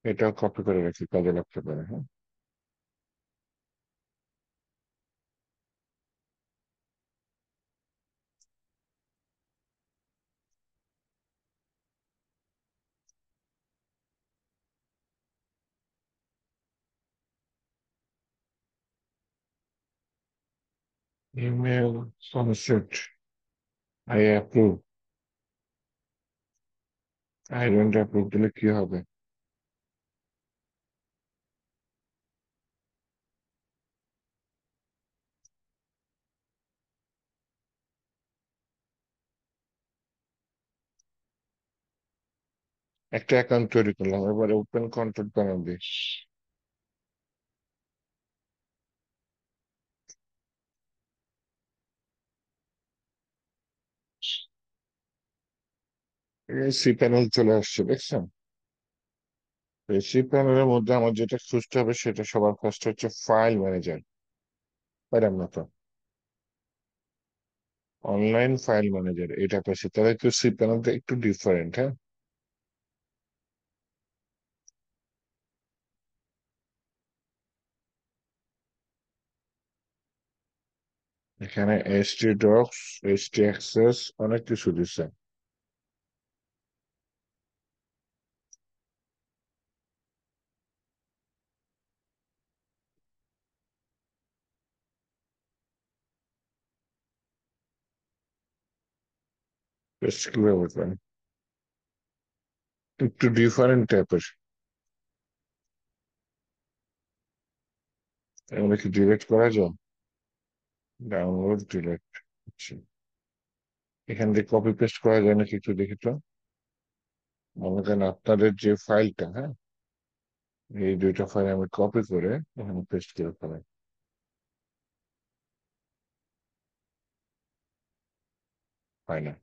এটাও কপি করে রাখি, কাজে লাগতে পারে। হ্যাঁ, email concept, I approve, I don't approve দিলে কি হবে? একটা অ্যাকাউন্ট তৈরি করলাম, এবার ওপেন কন্ট্যাক্ট বানাবি। সি প্যানেল চলে আসছে, দেখছেন? এই সি প্যানেলের মধ্যে আমার যেটা খুঁজতে হবে সেটা সবার ফার্স্ট হচ্ছে ফাইল ম্যানেজার। পাইলাম না তো, অনলাইন ফাইল ম্যানেজার এটা পাচ্ছি, তাহলে একটু সি প্যানেলটা একটু ডিফারেন্ট। হ্যাঁ, এখানে এসটি ডক্স, এসটি অ্যাক্সেস, অনেক কিছু দিচ্ছে। পেস্ট কিভাবে করেন? একটু ডিফারেন্ট টাইপের। এগুলো কি ডিলিট করা যায়? Download delete. আচ্ছা, এখান থেকে কপি পেস্ট করা যায় নাকি একটু দেখি তো। মনে করেন আপনাদের যে ফাইলটা, হ্যাঁ, এই দুইটা ফাইল আমি কপি করে এখানে পেস্ট করে ফেলাই। হয় না,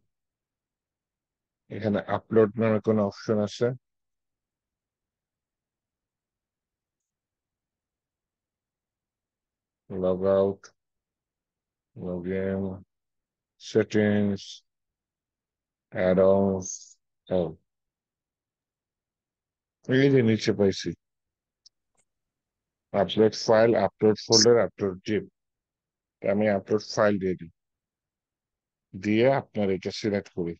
এখানে আপলোড নামে কোনো অপশন আছে? Log out, log in, settings, add ons. এই যে নিচে পাইছি, upload file, upload folder, upload zip. আমি আপলোড ফাইল দিয়ে দিই, দিয়ে আপনার এটা সিলেক্ট করি,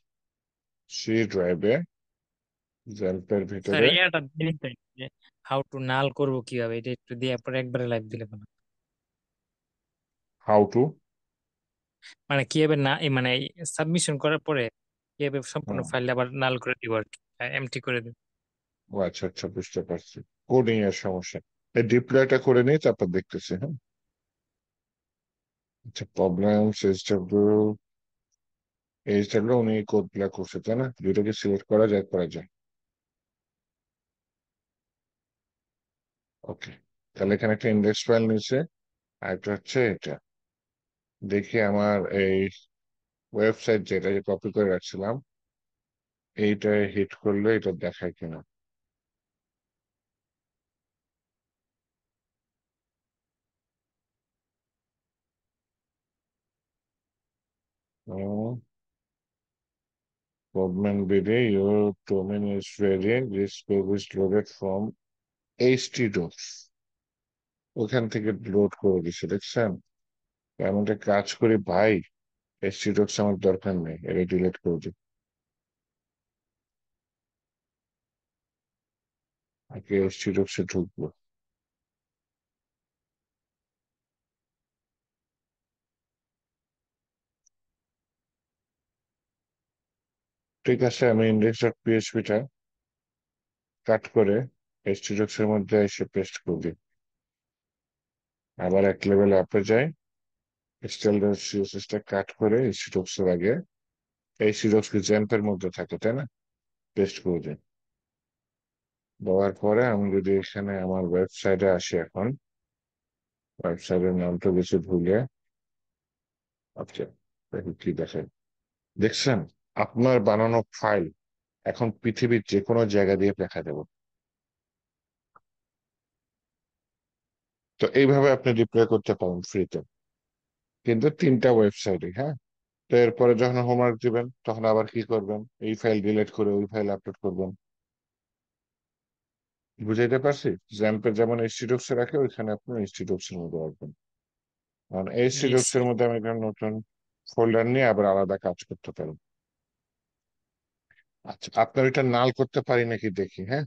সি ড্রাইভে, জেলপের স্যার ভিতরে। ইয়াটা হাউ টু নাল করবো কিভাবে, এটা একটু দিয়ে পরে একবারে লাইভ দিলে ভালো। How to. মানে কিভাবে না মানে সাবমিশন করার পরে কিভাবে সম্পূর্ণ ফাইল আবার নাল করে দিব আর কি, এমটি করে দিব। ও আচ্ছা আচ্ছা, বুঝতে পারছি। কোডিং এর সমস্যা, এই ডিপ্লয়টা করে নিই, তারপর দেখতেছি। হ্যাঁ, আচ্ছা, প্রবলেম এইচডব্লিউ উনি কোড গুলা করছে, তাই না? দুইটাকে সিলেক্ট করা যায়, করা যায়। ওকে, তাহলে এখানে একটা ইন্ডেক্স ফাইল নিচ্ছে, আর একটা হচ্ছে এটা। দেখি আমার এই ওয়েবসাইট যেটা যে কপি করে রাখছিলাম, এইটা হিট করলে এটা দেখায় কিনা। Government BD, your domain is ready. This page is loaded from htdocs. ওখান থেকে লোড করে দিছে, দেখছেন? আমি একটা কাজ করি ভাই, htdocs আমার দরকার নেই, এটা ডিলিট করে দিই। আগে htdocs এ ঢুকবো। ঠিক আছে, আমি index.php টা কাট করে htdocs এর মধ্যে এসে পেস্ট করে দিই। আবার এক লেভেল আপে যাই, style.css টা কাট করে htdocs এর আগে এই সিরক্স কি জ্যাম্পের মধ্যে থাকে, তাই না? পেস্ট করে দিই। দেওয়ার পরে আমি যদি এখানে আমার ওয়েবসাইটে আসি, এখন ওয়েবসাইটের নামটা বেশি ভুলে, আচ্ছা দেখি কি দেখে। দেখছেন, আপনার বানানো ফাইল এখন পৃথিবীর যে কোনো জায়গা দিয়ে দেখা দেবো। তো এইভাবে আপনি ডিপ্লয় করতে পারেন ফ্রিতে, কিন্তু 3টা ওয়েবসাইটে, হ্যাঁ। তো এরপরে যখন হোমওয়ার্ক দিবেন তখন আবার কি করবেন, এই ফাইল ডিলিট করে ওই ফাইল আপলোড করবেন। বুঝাইতে পারছি? জ্যাম্পে যেমন এইচটিডক্স এ রাখে, ওইখানে আপনি এইচটিডক্স এর মধ্যে রাখবেন। কারণ জি এইচটিডক্স এর স্যার। মধ্যে আমি একটা নতুন ফোল্ডার নিয়ে আবার আলাদা কাজ করতে পারি। আচ্ছা, আপনার এটা নাল করতে পারি নাকি দেখি, হ্যাঁ।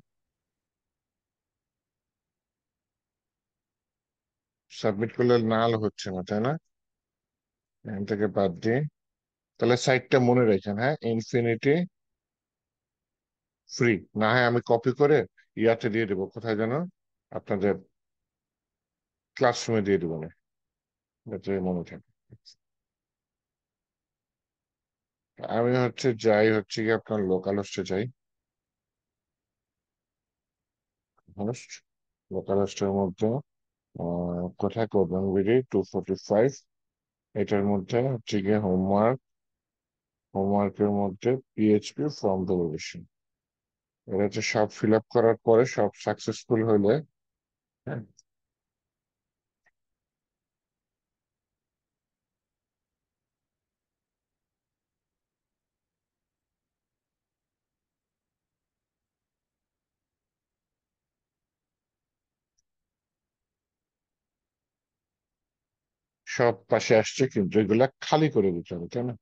সাবমিট করলে নাল হচ্ছে না, তাই না? এখান থেকে বাদ দিই। তাহলে সাইটটা মনে রাখেন, হ্যাঁ, ইনফিনিটি ফ্রি। না হয় আমি কপি করে ইয়াতে দিয়ে দেবো, কোথায় যেন, আপনাদের ক্লাসরুমে দিয়ে দেবো না, যাতে মনে থাকে। আমি যাই কি আপনার লোকাল হোস্টে যাই। হোস্ট, লোকাল হোস্টের মধ্যে কোথায় করবেন, বিডি 245। এটার মধ্যে গিয়ে হোমওয়ার্কের মধ্যে পিএইচপি ফর্ম ভ্যালিডেশন। এটা সব ফিল আপ করার পরে সব সাকসেসফুল হলে, হ্যাঁ, সব পাশে আসছে, কিন্তু এগুলা খালি করে দিতে হবে, তাই না?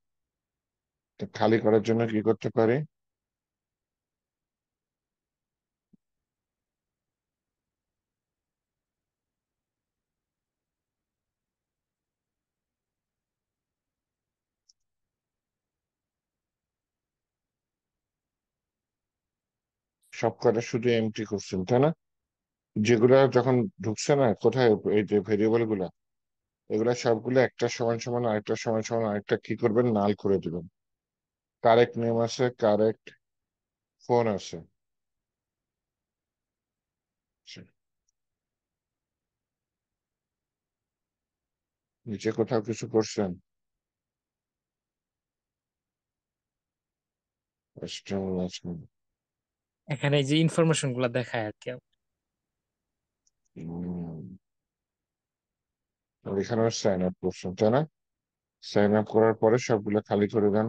তো খালি করার জন্য কি করতে পারি? সব কটা শুধু এমটি করছেন, তাই না? যেগুলা যখন ঢুকছে না কোথায়, এই যে ভেরিয়েবল গুলা, এগুলা সবগুলো একটা সমান সমান আরেকটা সমান সমান আরেকটা কি করবেন, নাল করে দিবেন। কারেক্ট নেম আছে, কারেক্ট ফোন আছে। আচ্ছা, নিচে কোথাও কিছু করছেন? External আছে। এখানে যে ইনফরমেশন গুলা দেখায় আর কি। আর এখানে সাইন আপ করছেন, তাই না? সাইন আপ করার পরে সবগুলো খালি করে দেন।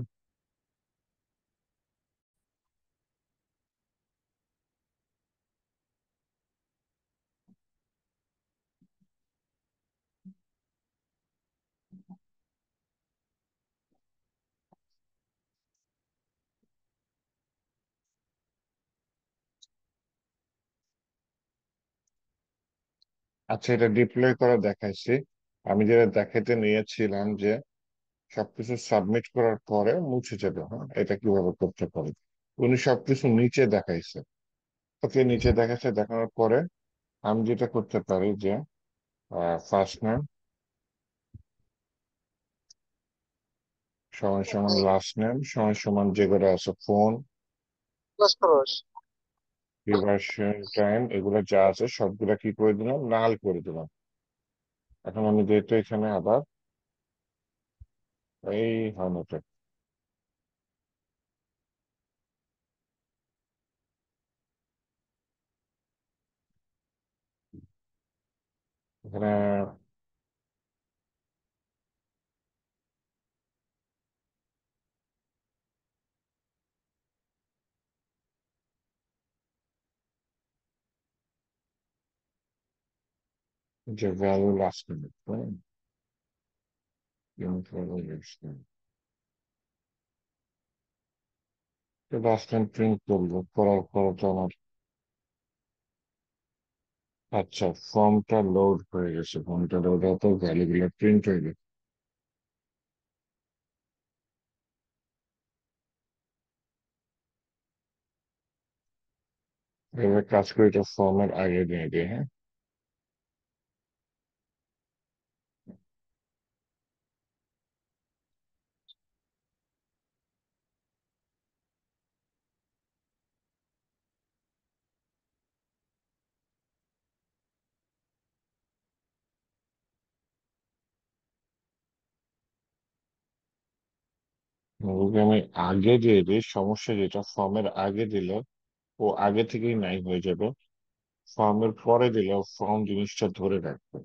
আচ্ছা, এটা ডিপ্লয় করা দেখাইছি। আমি যেটা দেখাতে নিয়েছিলাম যে সবকিছু সাবমিট করার পরে মুছে যাবে, হ্যাঁ, এটা কিভাবে করতে পারি। উনি সবকিছু নিচে দেখাইছে। ওকে, নিচে দেখাচ্ছে, দেখানোর পরে আমি যেটা করতে পারি যে ফার্স্ট নেম সমান সমান লাস্ট নেম সমান সমান যেগুলো আছে ফোন, রিভার্সন টাইম, এগুলো যা আছে সবগুলা কি করে দিলাম, লাল করে দিলাম। এখন আমি যেহেতু এখানে আবার এই হয় না তো, এখানে যে value last name, last name print করবো, করার পরে তো আমার, আচ্ছা, ফর্মটা লোড হয়ে গেছে। ফর্মটা লোড হওয়ার পর ভ্যালু গুলো প্রিন্ট হয়ে গেছে। এবার কাজ করে এটা ফর্মের আগে দিয়ে দিই, হ্যাঁ। ওকে আমি আগে দিয়ে দিই, সমস্যা যেটা ফর্মের আগে দিলে ও আগে থেকেই নাই হয়ে যাবে, ফর্মের পরে দিলে ফর্ম জিনিসটা ধরে রাখবে।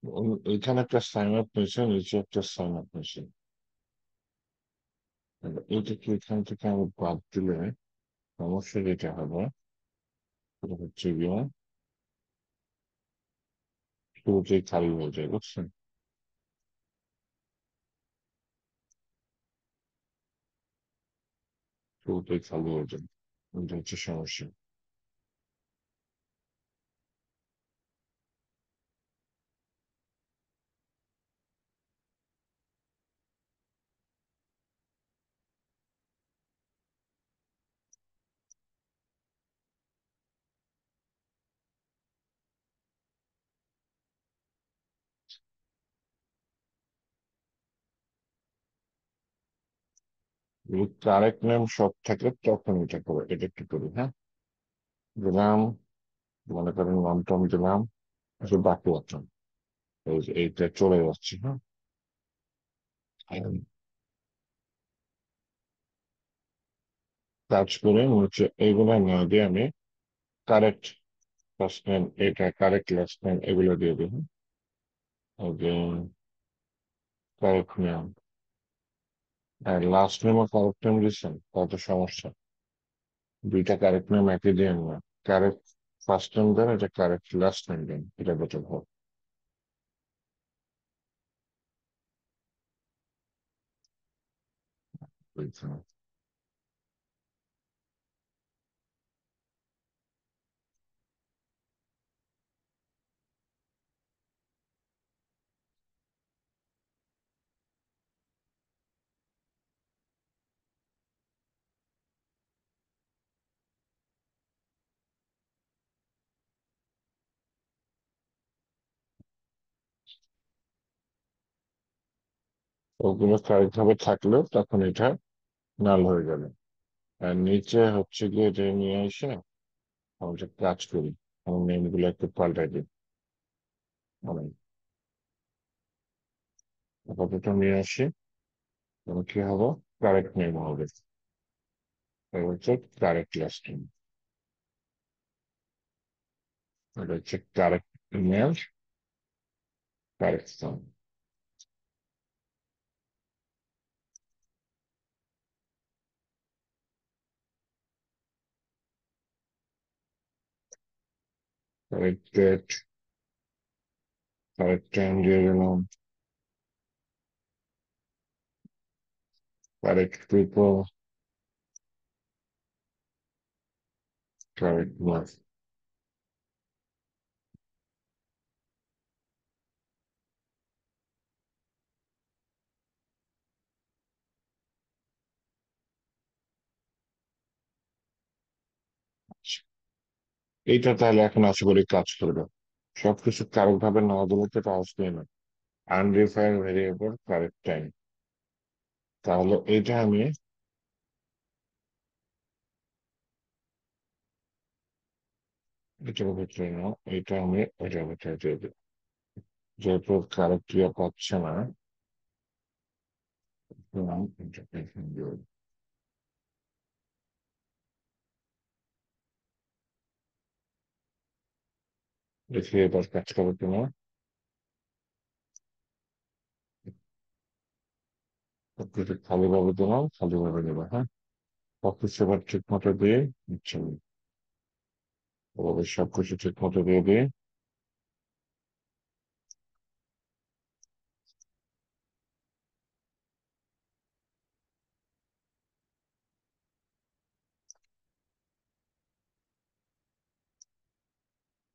হুম, এখানে একটা সাইন আপ মেশিন, নিচে একটা সাইন আপ মেশিন। এটা কি এখান থেকে আমি বাদ দিলে সমস্যা যেটা হবে সেটা হচ্ছে গিয়ে শুরুতেই খালি হয়ে যায়, বুঝছেন? শুরুতেই খালি হয়ে যায়, এটা হচ্ছে সমস্যা। যদি কারেক্ট নেম সব থাকে তখন এটা করে, এটা একটু করি, হ্যাঁ। দিলাম, মনে করেন নাম টাম দিলাম, আসলে বাকি আছে, এই যে এইটা চলে যাচ্ছে, হ্যাঁ। কাজ করে হচ্ছে এইগুলো না দিয়ে আমি কারেক্ট ফার্স্ট নেম, এটা কারেক্ট লাস্ট নেম এগুলো দিয়ে দিই, কারেক্ট নেম আর লাস্ট নেম ও কারেক্ট নেম দিচ্ছেন কত সমস্যা, দুইটা কারেক্ট নেম একই দিয়ে না, কারেক্ট ফার্স্ট নেম দেন, এটা কারেক্ট লাস্ট নেম দেন, এটা বেটার হবে। বুঝছেন? ওগুলো কারেক্ট ভাবে থাকলেও তখন এটা নাল হয়ে যাবে। আর নিচে হচ্ছে গিয়ে এটা নিয়ে এসে আমরা কাজ করি, আমার নেম গুলো একটু পাল্টাই দিই, মানে আপাতত নিয়ে আসি, এবং কি হবে, কারেক্ট নেম হবে, এটা হচ্ছে কারেক্ট লাস্ট নেম, এটা হচ্ছে correct email, correct phone, correct date, correct time দিয়ে দিলাম, কারেক্ট পিপল, কারেক্ট মাস। এইটা তাহলে এখন আশা করি কাজ করবে, সবকিছু কারেক্ট ভাবে না দিলে তো এটা আসবে না। আনডিফাইন্ড ভেরিয়েবল কারেক্ট টাইম, তাহলে এইটা আমি এটার ভিতরে না, এটা আমি এটার ভিতরে দিয়ে দিই, যেহেতু কারেক্ট ইয়ে পাচ্ছে না, সুতরাং এটাকে এখানে দিয়ে দিই। দেখি এবার কাজ করে কিনা, সবকিছু খালিভাবে দিলাম, খালিভাবে দেবো, হ্যাঁ। সবকিছু এবার ঠিক মতো দিয়ে নিচ্ছি, ওভাবে সবকিছু ঠিক মতো দিয়ে দিয়ে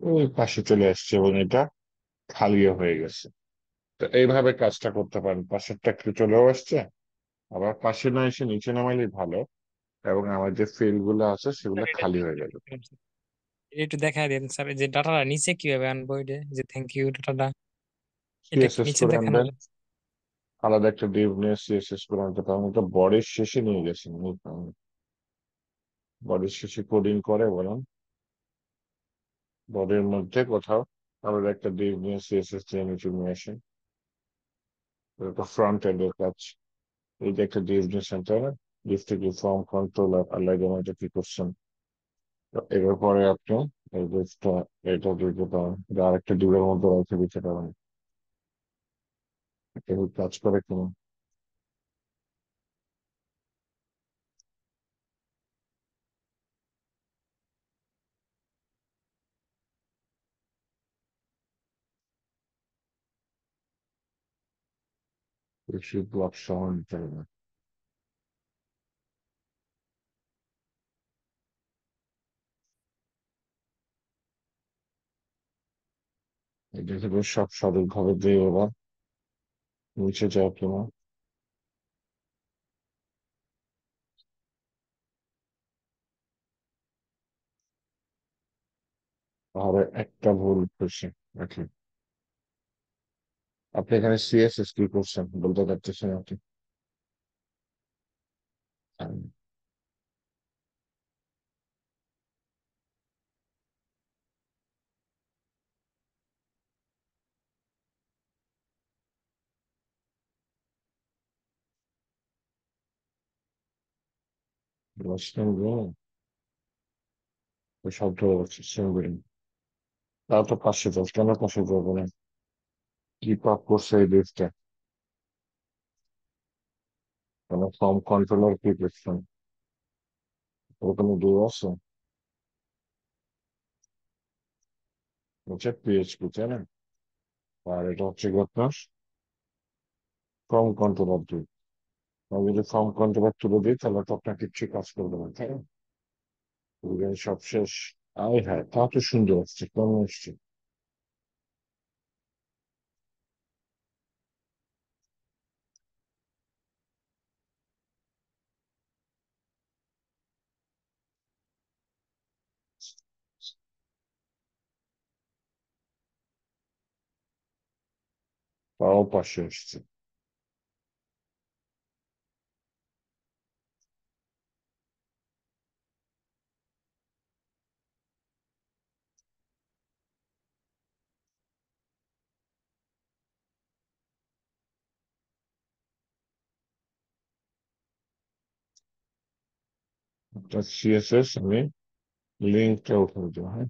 ওই পাশে চলে আসছে এবং এটা খালিও হয়ে গেছে। তো এইভাবে কাজটা করতে পারেন, পাশেরটা একটু চলেও আসছে, আবার পাশে না এসে নিচে নামাইলে ভালো, এবং আমার যে ফিল্ড গুলো আছে সেগুলো স্যার এটা খালি হয়ে যাবে। এটা একটু দেখা দেন স্যার, যে ডাটাটা নিচে কিভাবে আনবো, এটা যে থ্যাংক ইউ ডাটাটা, এটা কি সিএসএস নিচে করে দেখানো আনবেন, যায়? আলাদা একটা ডিভ নিয়ে সিএসএস করে আনতে পারেন। ওটা বডির শেষে নিয়ে গেছেন, বডির শেষে কোডিং করে বলেন, বডির মধ্যে কোথাও আলাদা একটা ডিভ নিয়ে সিএসএস দিয়ে নিচে নিয়ে আসেন। এটা ফ্রন্ট এন্ডের কাজ। এই যে একটা ডিভ নিয়েছেন তাই না, ডিভ থেকে ফর্ম কন্ট্রোলার আল্লাহ জানে এটা কি করছেন। তো এবার পরে আপনি এই ডিভটা, এটা দিতে পারেন, এটা আরেকটা ডিভের মধ্যে রেখে দিতে পারেন। এটা কাজ করে কিনা বেশি ব্লক সময় নিতে হবে। এটা থেকে সব সঠিকভাবে দিয়ে এবার নিচে যায় কিনা। তাহলে একটা ভুল হয়েছে। ওকে, আপনি এখানে সিএসএস কি করছেন বলতে পারতেছেন আপনি? সব ধরে যাচ্ছে সিঙ্গুরিং। তাও তো 510, কেন 500 না? কি পাপ করছে এই দেশটা? মানে ফর্ম কন্ট্রোলার কি করছেন? ওখানে দিয়ে আছে হচ্ছে পিএইচপি তাই না, আর এটা হচ্ছে কি আপনার ফর্ম কন্ট্রোলার দিয়ে। আমি যদি ফর্ম কন্ট্রোলার তুলে দিই তাহলে তো আপনার কিচ্ছু কাজ করবে না তাই না? এগুলো সব শেষ। আয় হ্যাঁ, তা তো সুন্দর আসছে, কেমন আসছে? তাও পাশে আসছে। আপনার সিএসএস আমি লিঙ্কটা উঠে দেবো, হ্যাঁ।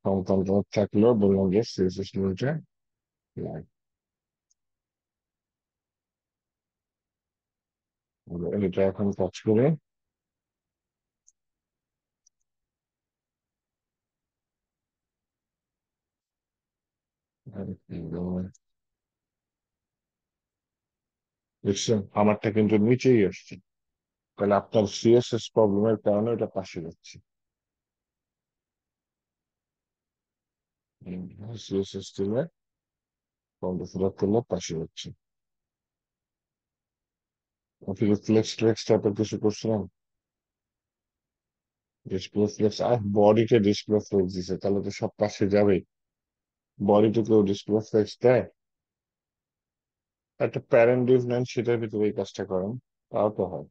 ফর্ম কন্ট্রোলার থাকলেও বললাম যে সিএসএস লিঙ্কটা এটা এখন কাজ করে। দেখছেন আমারটা কিন্তু নিচেই আসছে, তাহলে আপনার সিএসএস প্রবলেমের কারণে এটা পাশে যাচ্ছে। সিএসএস দিলে ফর্মটা ফিল আপ করলে পাশে যাচ্ছে। আপনি ফ্লেক্স ফ্লেক্স টাইপের কিছু করছিলেন, ডিসপ্লে ফ্লেক্স আর বডিতে ডিসপ্লে ফ্লেক্স দিছে, তাহলে তো সব পাশে যাবে। বডিতে কেউ ডিসপ্লে ফ্লেক্স দেয়? একটা প্যারেন্ট ডিভ নেন, সেটার ভিতরে এই কাজটা করেন, তাও তো হয়।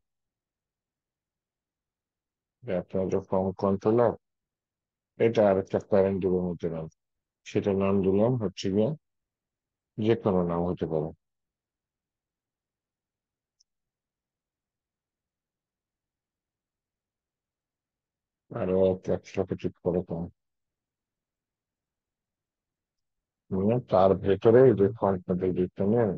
যে আপনার যে ফর্ম কন্ট্রোলার, এটা আর একটা প্যারেন্ট ডিভের মধ্যে নেন, সেটার নাম দিলাম হচ্ছে গিয়ে, যে কোনো নাম হতে পারে। আরো একটা কিছু করে কম, তার ভেতরে যে ফন্ট ডিভটা নেন,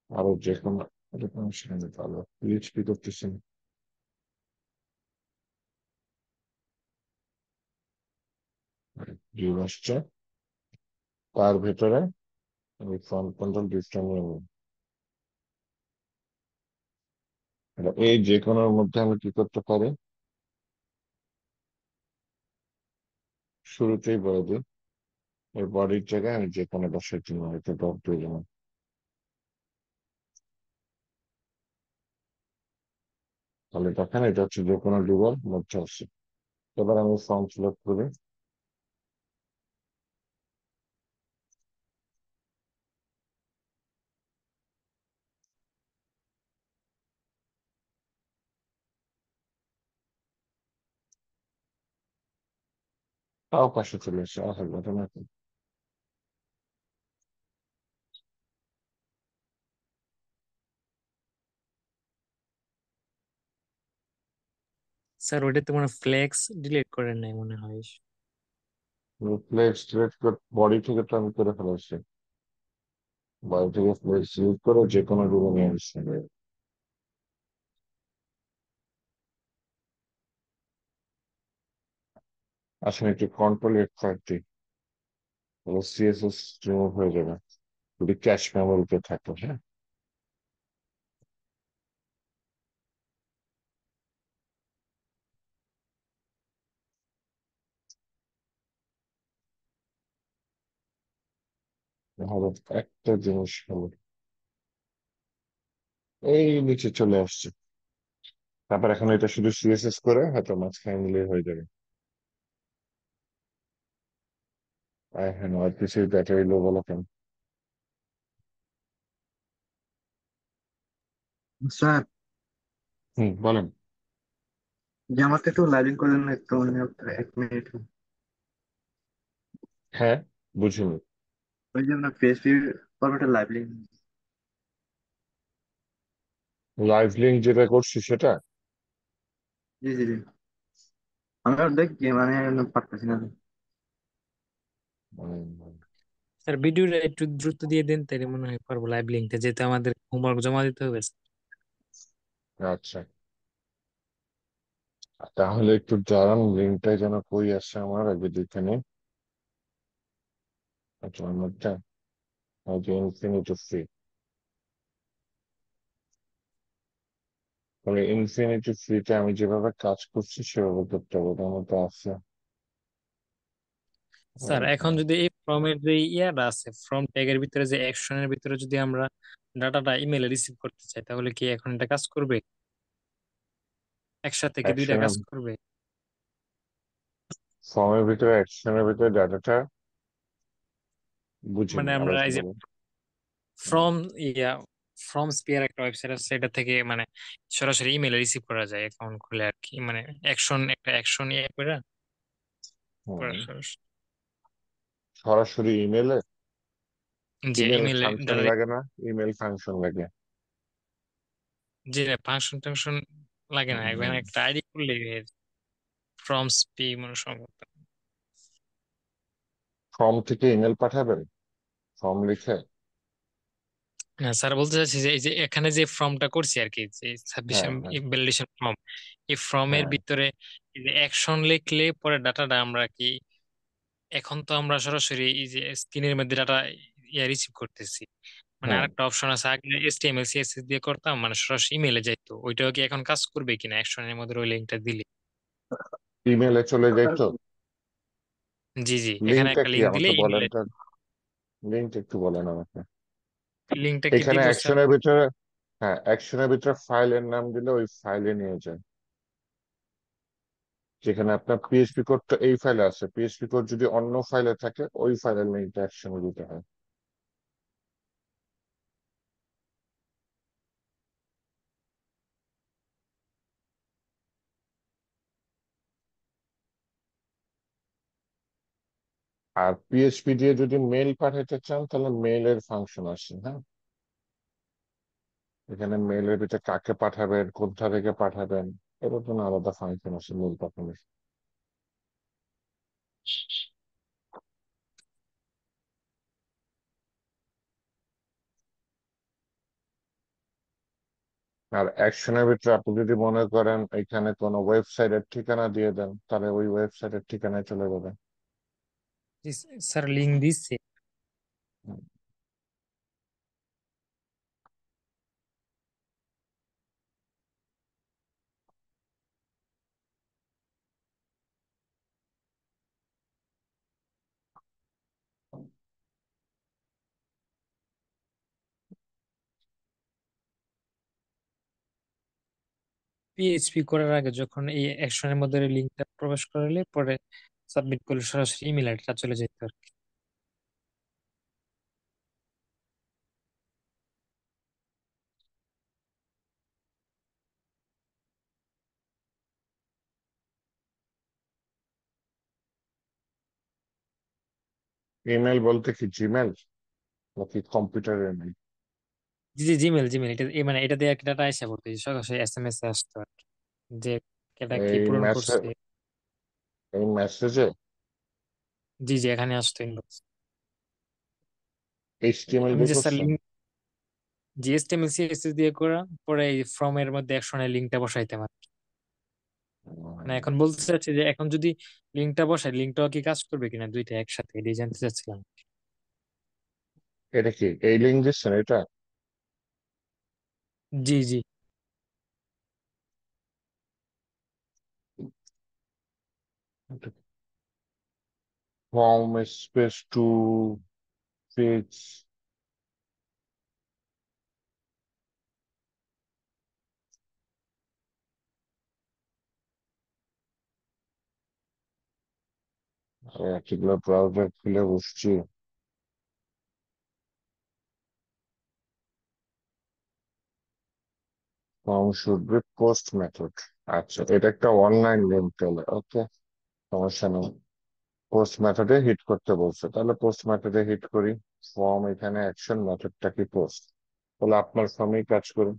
আরো যে কোনো এরকম সেখানে ভালো পিএইচপি করতেছেন, ডিভ আসছে, তার ভেতরে ওই ফ্রন্ট কন্ট্রোল ডিভটা নিয়ে নিন। এই যে কোনোর মধ্যে আমি কি করতে পারি, শুরুতেই বলে দিই, এই বডির জায়গায় আমি যে কোনো বসাই জন্য এটা ডট দিয়ে দিলাম। তাহলে দেখেন এটা হচ্ছে যে কোনো ডুবল মধ্যে আসছে। এবার আমি ফর্ম ফিল আপ করি। তাও পাশে চলে এসছে, আসার ঘটনা কি? স্যার ওইটা তো মনে ফ্লেক্স ডিলিট করেন নাই মনে হয়। ফ্লেক্স বডি থেকে তো আমি করে ফেলেছি। বডি থেকে ফ্লেক্স ইউজ করে যে কোনো রুমে নিয়ে আসছি। আসলে একটু কন্ট্রোল F5 তাহলে সিএসএস রিমুভ হয়ে যাবে, যদি ক্যাশ মেমোরিতে থাকে। হ্যাঁ, তাহলে একটা জিনিস হলো এই নিচে চলে আসছে। তারপর এখন এটা শুধু সিএসএস করে হয়তো মাঝখানে নিলে হয়ে যাবে। হ্যাঁ, আর কিছু ব্যাটারি লো বলো কেন? স্যার, বলেন। যে আমার তো একটু লাইভিং করেন না একটু, মানে 1 মিনিট। হ্যাঁ, বুঝিনি। ওই যে আমরা পিএসপি ফরম্যাটে লাইভ লিঙ্ক। লাইভ লিঙ্ক যেটা করছি সেটা জি জি জি, আমি আর দেখি মানে পারতেছি না। উম, স্যার ভিডিওটা একটু দ্রুত দিয়ে দেন তাহলে মনে হয় পারবো লাইভ লিঙ্কটা, যেহেতু আমাদের হোমওয়ার্ক জমা দিতে হবে। আচ্ছা, তাহলে একটু দাঁড়ান, লিঙ্কটা যেন কই আসছে আমার আগে দেখে নিই। আচ্ছা, আমারটা ইনফিনিটি ফ্রি। তাহলে ইনফিনিটি ফ্রিতে আমি যেভাবে কাজ করছি সেভাবে করতে হবে, ওটার মধ্যে আছে। স্যার এখন যদি এই ফর্মের যে ইয়াটা আছে, ফর্ম ট্যাগের ভিতরে যে অ্যাকশনের ভিতরে যদি আমরা ডাটাটা ইমেলে রিসিভ করতে চাই, তাহলে কি এখন এটা কাজ করবে? একসাথে কি দুইটা অ্যাকশনের কাজ করবে? ফর্মের ভিতরে অ্যাকশনের ভিতরে ডাটাটা মানে বুঝিনি, আবার আমরা একটু এই যে বলুন। ফ্রম ইয়া ফ্রম স্পিয়ার একটা ওয়েবসাইট আছে, সেটা থেকে মানে সরাসরি ইমেলে রিসিভ করা যায় অ্যাকাউন্ট খুলে আর কি, মানে একটা অ্যাকশন ইয়ে করে পরে হুম, সরাসরি সরাসরি ইমেলে যে ইমেল ইমেলে ফাংশন ডাটা, লাগে না? ইমেল ফাংশন লাগে। যে ফাংশন টাংশন লাগে না, এখানে একটা আইডি খুললে ফ্রম স্পি মানে সম্ভবত। ফর্ম থেকে ইমেল পাঠাবেন, ফর্ম লিখে? না স্যার, বলতে চাচ্ছি যে এই যে এখানে যে ফর্মটা করছি আর কি, যে হ্যাঁ, সাবমিশন হ্যাঁ, ভ্যালিডেশন ফর্ম, এই ফর্মের হ্যাঁ, ভিতরে এই যে অ্যাকশন লিখলে পরে ডাটাটা আমরা কি, এখন তো আমরা সরাসরি এই যে স্ক্রিনের মধ্যে ডাটা রিসিভ করতেছি, মানে হ্যাঁ। আরেকটা অপশন আছে, আগে HTML CSS দিয়ে করতাম, মানে সরাসরি ইমেলে যাইতো, ওইটাও কি এখন কাজ করবে কিনা অ্যাকশনের মধ্যে ওই লিঙ্কটা দিলে? ইমেলে চলে যাই তো। জি জি, এখানে লিঙ্কটা একটা কি লিঙ্ক দিলে আমাকে বলেন ইমেলে। তো, লিঙ্কটা একটু বলেন আমাকে। লিঙ্কটা কি এখানে দিব স্যার? অ্যাকশনের ভিতরে, হ্যাঁ, অ্যাকশনের ভিতরে ফাইলের নাম দিলে ওই ফাইলে নিয়ে যায়। যেখানে আপনার পিএইচপি কোডটা এই ফাইলে আছে, পিএইচপি কোড যদি অন্য ফাইলে থাকে ওই ফাইলের লিঙ্কটা অ্যাকশনে দিতে হয়। আর পিএইচপি দিয়ে যদি মেল পাঠাতে চান তাহলে মেলের ফাংশন আসে। হ্যাঁ, এখানে মেলের ভিতরে কাকে পাঠাবেন, কোথা থেকে পাঠাবেন, এটার জন্য আলাদা ফাংশন আছে মেল পাঠানোর। আর অ্যাকশনের ভিতরে আপনি যদি মনে করেন এখানে কোনো ওয়েবসাইটের ঠিকানা দিয়ে দেন, তাহলে ওই ওয়েবসাইটের ঠিকানায় চলে যাবে। জি, স্যার লিঙ্ক দিচ্ছে। পিএইচপি করার আগে যখন এই অ্যাকশনের মধ্যে লিঙ্কটা প্রবেশ করালে পরে সাবমিট করলে সরাসরি ইমেল আইডিটা চলে যেত আর কি। ইমেল বলতে কি জিমেল নাকি কম্পিউটারের মেল? জি জি, জিমেল জিমেল এটা মানে এটা দিয়ে একটা ডাটা আসা করতো সরাসরি এসএমএস এ আসতো আর কি, যে এটা কি এই পূরণ মেসেজ করছে। এই মেসেজে জি জি, এখানে আসতো ইনবক্স। এইচটিএমএল আমি দিয়ে যে স্যার করছেন? লিঙ্ক জিএসটিএমএল সিএসএস দিয়ে করা, পরে এই ফর্ম এর মধ্যে অ্যাকশনের লিঙ্কটা বসাইতাম আর কি। মানে এখন বলতে চাচ্ছি যে এখন যদি লিঙ্কটা বসাই, লিঙ্কটাও কি কাজ করবে কিনা দুইটা একসাথে, এটাই জানতে চাচ্ছিলাম। এটা কি এই লিঙ্ক দিচ্ছেন এটা? জি জি। Form space to page. একগুলো ব্রাউজার খুলে বসছি। Form should be post method. আচ্ছা, এটা একটা অনলাইন লিঙ্ক তাহলে, ওকে, সমস্যা নেই। পোস্ট মেথডে হিট করতে বলছে, তাহলে পোস্ট মেথডে হিট করি। ফর্ম এখানে অ্যাকশন, মেথডটা কি পোস্ট, তাহলে আপনার ফর্মেই কাজ করুন।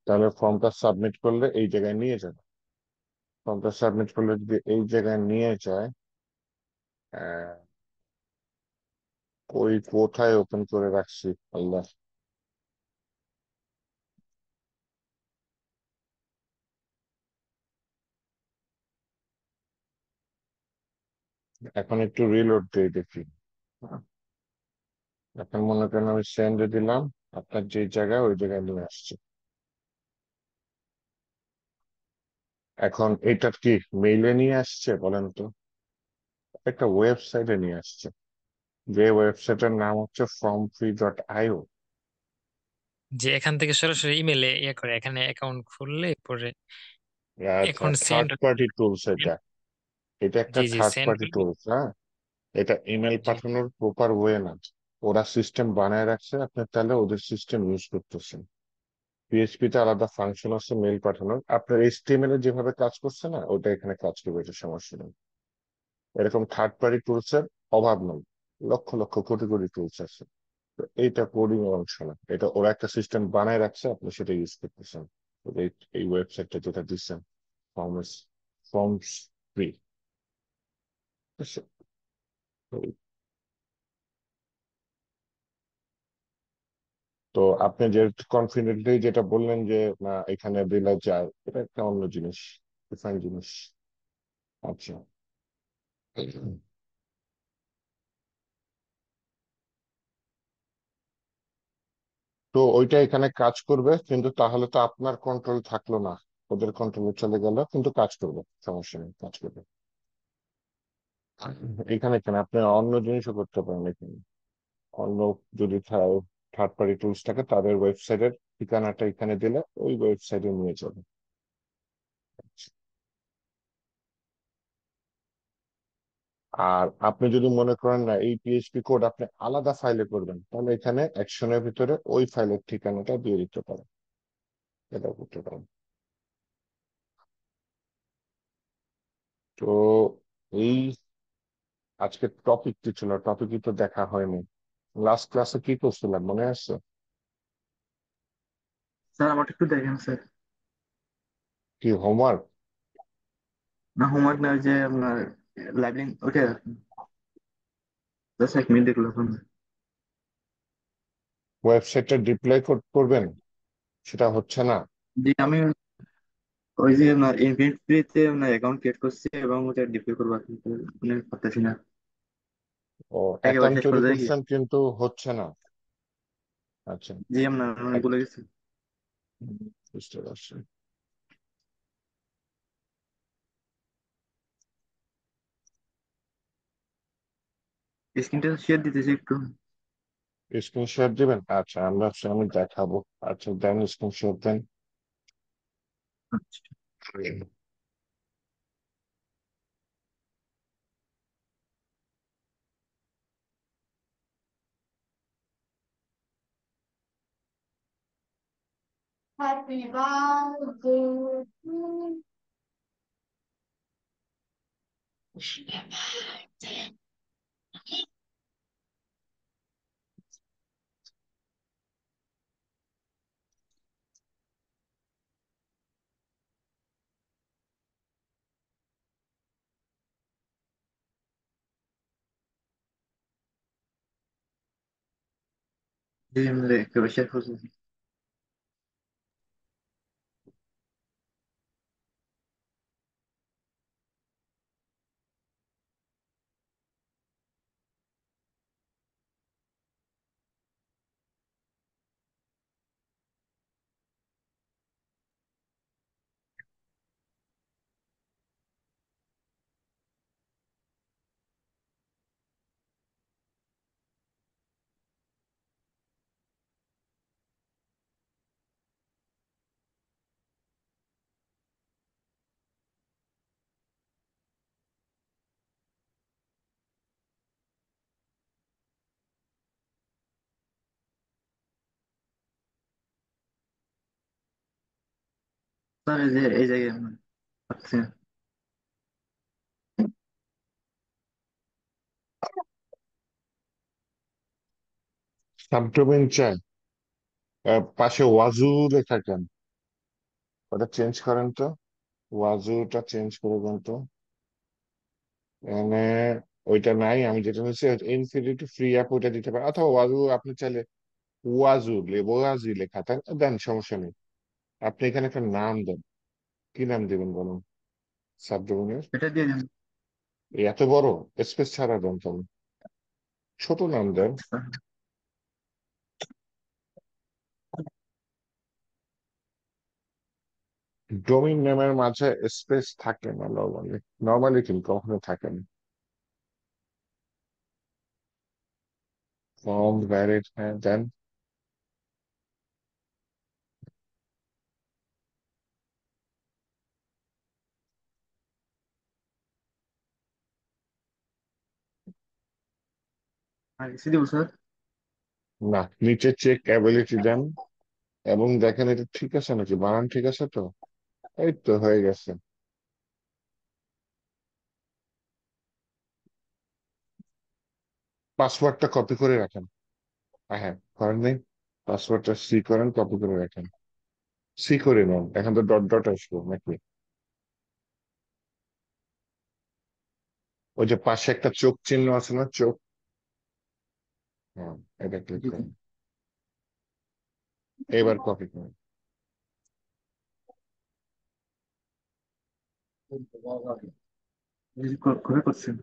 তাহলে ফর্মটা সাবমিট করলে এই জায়গায় নিয়ে যাবে। ফর্মটা সাবমিট করলে যদি এই জায়গায় নিয়ে যায়, আহ, ওই কোথায় ওপেন করে রাখছি আল্লাহ। এখন একটু রিলোড দিয়ে দেখি। এখন মনে করেন আমি সেন্ডে দিলাম, আপনার যে জায়গায় ওই জায়গায় নিয়ে আসছে। এখন এটা কি মেইলে নিয়ে আসছে বলেন তো? একটা ওয়েবসাইটে নিয়ে আসছে, যে ওয়েবসাইটের নাম হচ্ছে formfree.io। যে এখান থেকে সরাসরি ইমেলে ইয়ে করে এখানে অ্যাকাউন্ট খুললে পরে আচ্ছা, এখন থার্ড সেন্ড। পার্টি টুলস এটা। এটা একটা জি জি, থার্ড সেন্ড পার্টি টুলস, হ্যাঁ। এটা ইমেল জি পাঠানোর প্রপার ওয়ে না। ওরা সিস্টেম বানায় রাখছে, আপনি তাহলে ওদের সিস্টেম ইউজ করতেছেন। পিএইচপি তে আলাদা ফাংশন আছে মেল পাঠানোর, আপনার এইচটিএমএল এ যেভাবে কাজ করছে না, ওটা এখানে কাজ করবে, এটা সমস্যা নেই। এরকম থার্ড পার্টি টুলস এর অভাব নেই, লক্ষ লক্ষ কোটি কোটি টুলস আছে। তো এইটা কোডিং এর অংশ না, এটা ওরা একটা সিস্টেম বানায় রাখছে, আপনি সেটা ইউজ করতেছেন। তো এই ওয়েবসাইটটা যেটা দিচ্ছেন, ফর্মস ফর্মস ফ্রি। তো আপনি যে কনফিডেন্টলি যেটা বললেন যে না এখানে দিলে যায়, এটা একটা অন্য জিনিস, ডিফারেন্ট জিনিস। আচ্ছা, তো ওইটা এখানে কাজ করবে, কিন্তু তাহলে তো আপনার কন্ট্রোল থাকলো না, ওদের কন্ট্রোলে চলে গেল, কিন্তু কাজ করবে, সমস্যা নেই, কাজ করবে। এখানে কেন, আপনি অন্য জিনিসও করতে পারেন এখানে। অন্য যদি থার্ড পার্টি টুলস থাকে, তাদের ওয়েবসাইটের ঠিকানাটা এখানে দিলে ওই ওয়েবসাইটে নিয়ে যাবে। আর আপনি যদি মনে করেন না এই পিএইচপি কোড আপনি আলাদা ফাইলে করবেন, তাহলে এখানে অ্যাকশনের ভিতরে ওই ফাইলের ঠিকানাটা দিয়ে দিতে পারেন, এটা করতে পারেন। তো এই আজকে টপিক কি ছিল, টপিকই তো দেখা হয়নি। লাস্ট ক্লাসে কি করছিলাম মনে আছে? স্যার আমাকে একটু দেখেন স্যার। কি হোমওয়ার্ক? না হোমওয়ার্ক না, ওই যে আপনার লাইব্রেরি ওইটা, জাস্ট 1 মিনিট দেখলো এখন। ওয়েবসাইটটা ডিপ্লয় করবেন, সেটা হচ্ছে না। জি আমি ওই যে আপনার ইনফিনিট ফ্রিতে আপনার অ্যাকাউন্ট ক্রিয়েট করছি এবং ওটা ডিপ্লয় করবো আর কি, তো মানে পারতেছি না। ও, একেবারে অ্যাকাউন্ট শেষ তৈরি পর্যায়ে গিয়ে। করছেন কিন্তু হচ্ছে না। আচ্ছা, জি আপনার মানে ভুলে গেছি। বুঝতে পারছি। স্ক্রিনটা শেয়ার দিতেছি একটু। স্ক্রিনশট দিবেন? আচ্ছা, আমি দেখাবো। আচ্ছা, দেন স্ক্রিনশট দেন। আচ্ছা। Happy birthday. জি আমরা একেবারে শেষ করছি। স্যার এই যে এই জায়গায় আমরা পাচ্ছি না। সাবডোমেন চাই, পাশে ওয়াজু লেখা কেন? ওটা চেঞ্জ করেন তো, ওয়াজুটা চেঞ্জ করে দেন তো। মানে ওইটা নাই, আমি যেটা হচ্ছে ইনফিনিটি ফ্রি অ্যাপ ওইটা দিতে পারেন, অথবা ওয়াজু আপনি চাইলে ওয়াজি লেখা তাই দেন, সমস্যা নেই। আপনি এখানে একটা নাম দেন, কি নাম দেবেন বলুন? সাবডোমেনের এটা দিয়ে দিন। এত বড় স্পেস ছাড়া দেন তাহলে, ছোট নাম দেন। ডোমেইন নেমের মাঝে স্পেস থাকে না নর্মালি, নর্মালি কিন্তু কখনো থাকে না। ফর্ম ভ্যালিড, হ্যাঁ দেন। আর কিছু দিব স্যার? না, নিচে চেক অ্যাবিলিটি দেন এবং দেখেন এটা ঠিক আছে নাকি, বানান ঠিক আছে তো। এই তো হয়ে গেছে। পাসওয়ার্ডটা কপি করে রাখেন। হ্যাঁ করেন নেই, পাসওয়ার্ডটা সি করেন, কপি করে রাখেন। সি করে নেন, এখন তো ডট ডট আসবে নাকি? ওই যে পাশে একটা চোখ চিহ্ন আছে না, চোখ, হ্যাঁ এটা ক্লিক জি জি। করুন, এবার কপি করুন। খুবই করছেন।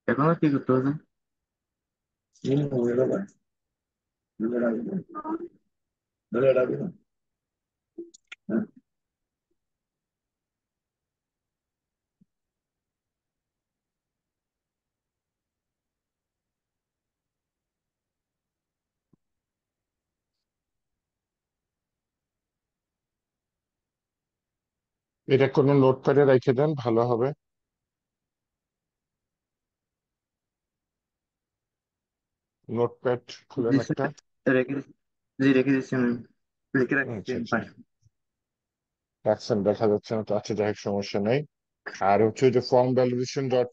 এখন আর কি করতে হবে? এটা কোনো নোটপ্যাডে রেখে দেন, ভালো হবে। নোটপ্যাড খুলেন জি একটা। স্যার রেখে জি রেখে দিচ্ছি আমি, লিখে রাখছি আচ্ছা আচ্ছা, পাশে। রাখছেন, দেখা যাচ্ছে না তো, আচ্ছা যাই হোক, সমস্যা নেই। আর হচ্ছে ওই যে ফর্ম ভ্যালিডেশন ডট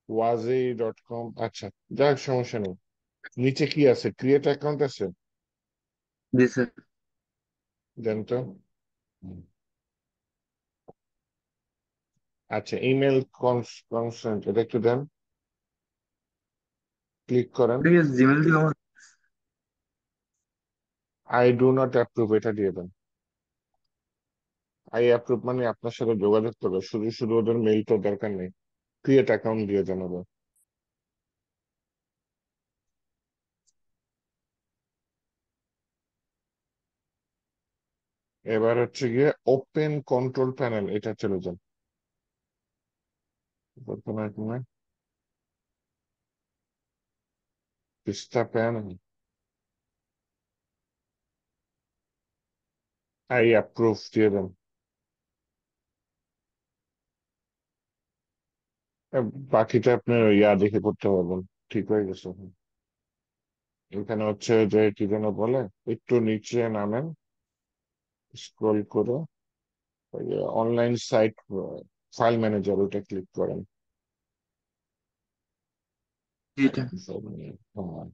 ওয়াজি ডট কম, আচ্ছা যাই হোক, সমস্যা নেই। নিচে কি আছে, ক্রিয়েট অ্যাকাউন্ট আছে, জি স্যার। দেন তো। আচ্ছা, ইমেল কনসেন্ট, এটা একটু দেন, ক্লিক করেন। ঠিক আছে জিমেল দিলাম। আই ডু নট অ্যাপ্রুভ, এটা দিয়ে দেন। আই অ্যাপ্রুভ মানে আপনার সাথে যোগাযোগ করবে, শুধু শুধু ওদের মেইল তো দরকার নেই, ক্রিয়েট অ্যাকাউন্ট দিয়ে জানাবো। এবার হচ্ছে গিয়ে ওপেন কন্ট্রোল প্যানেল, এটা চলে যান। প্রথমে পিস্তা প্যান আই অ্যাপ্রুভ দিয়ে দেন। বাকিটা আপনার ইয়া দেখে করতে পারবেন। ঠিক হয়ে গেছে। এখানে হচ্ছে যে কি যেন বলে, একটু নিচে নামেন, স্ক্রল করে অনলাইন সাইট ফাইল ম্যানেজার ওটা ক্লিক করেন। এটা হ্যাঁ,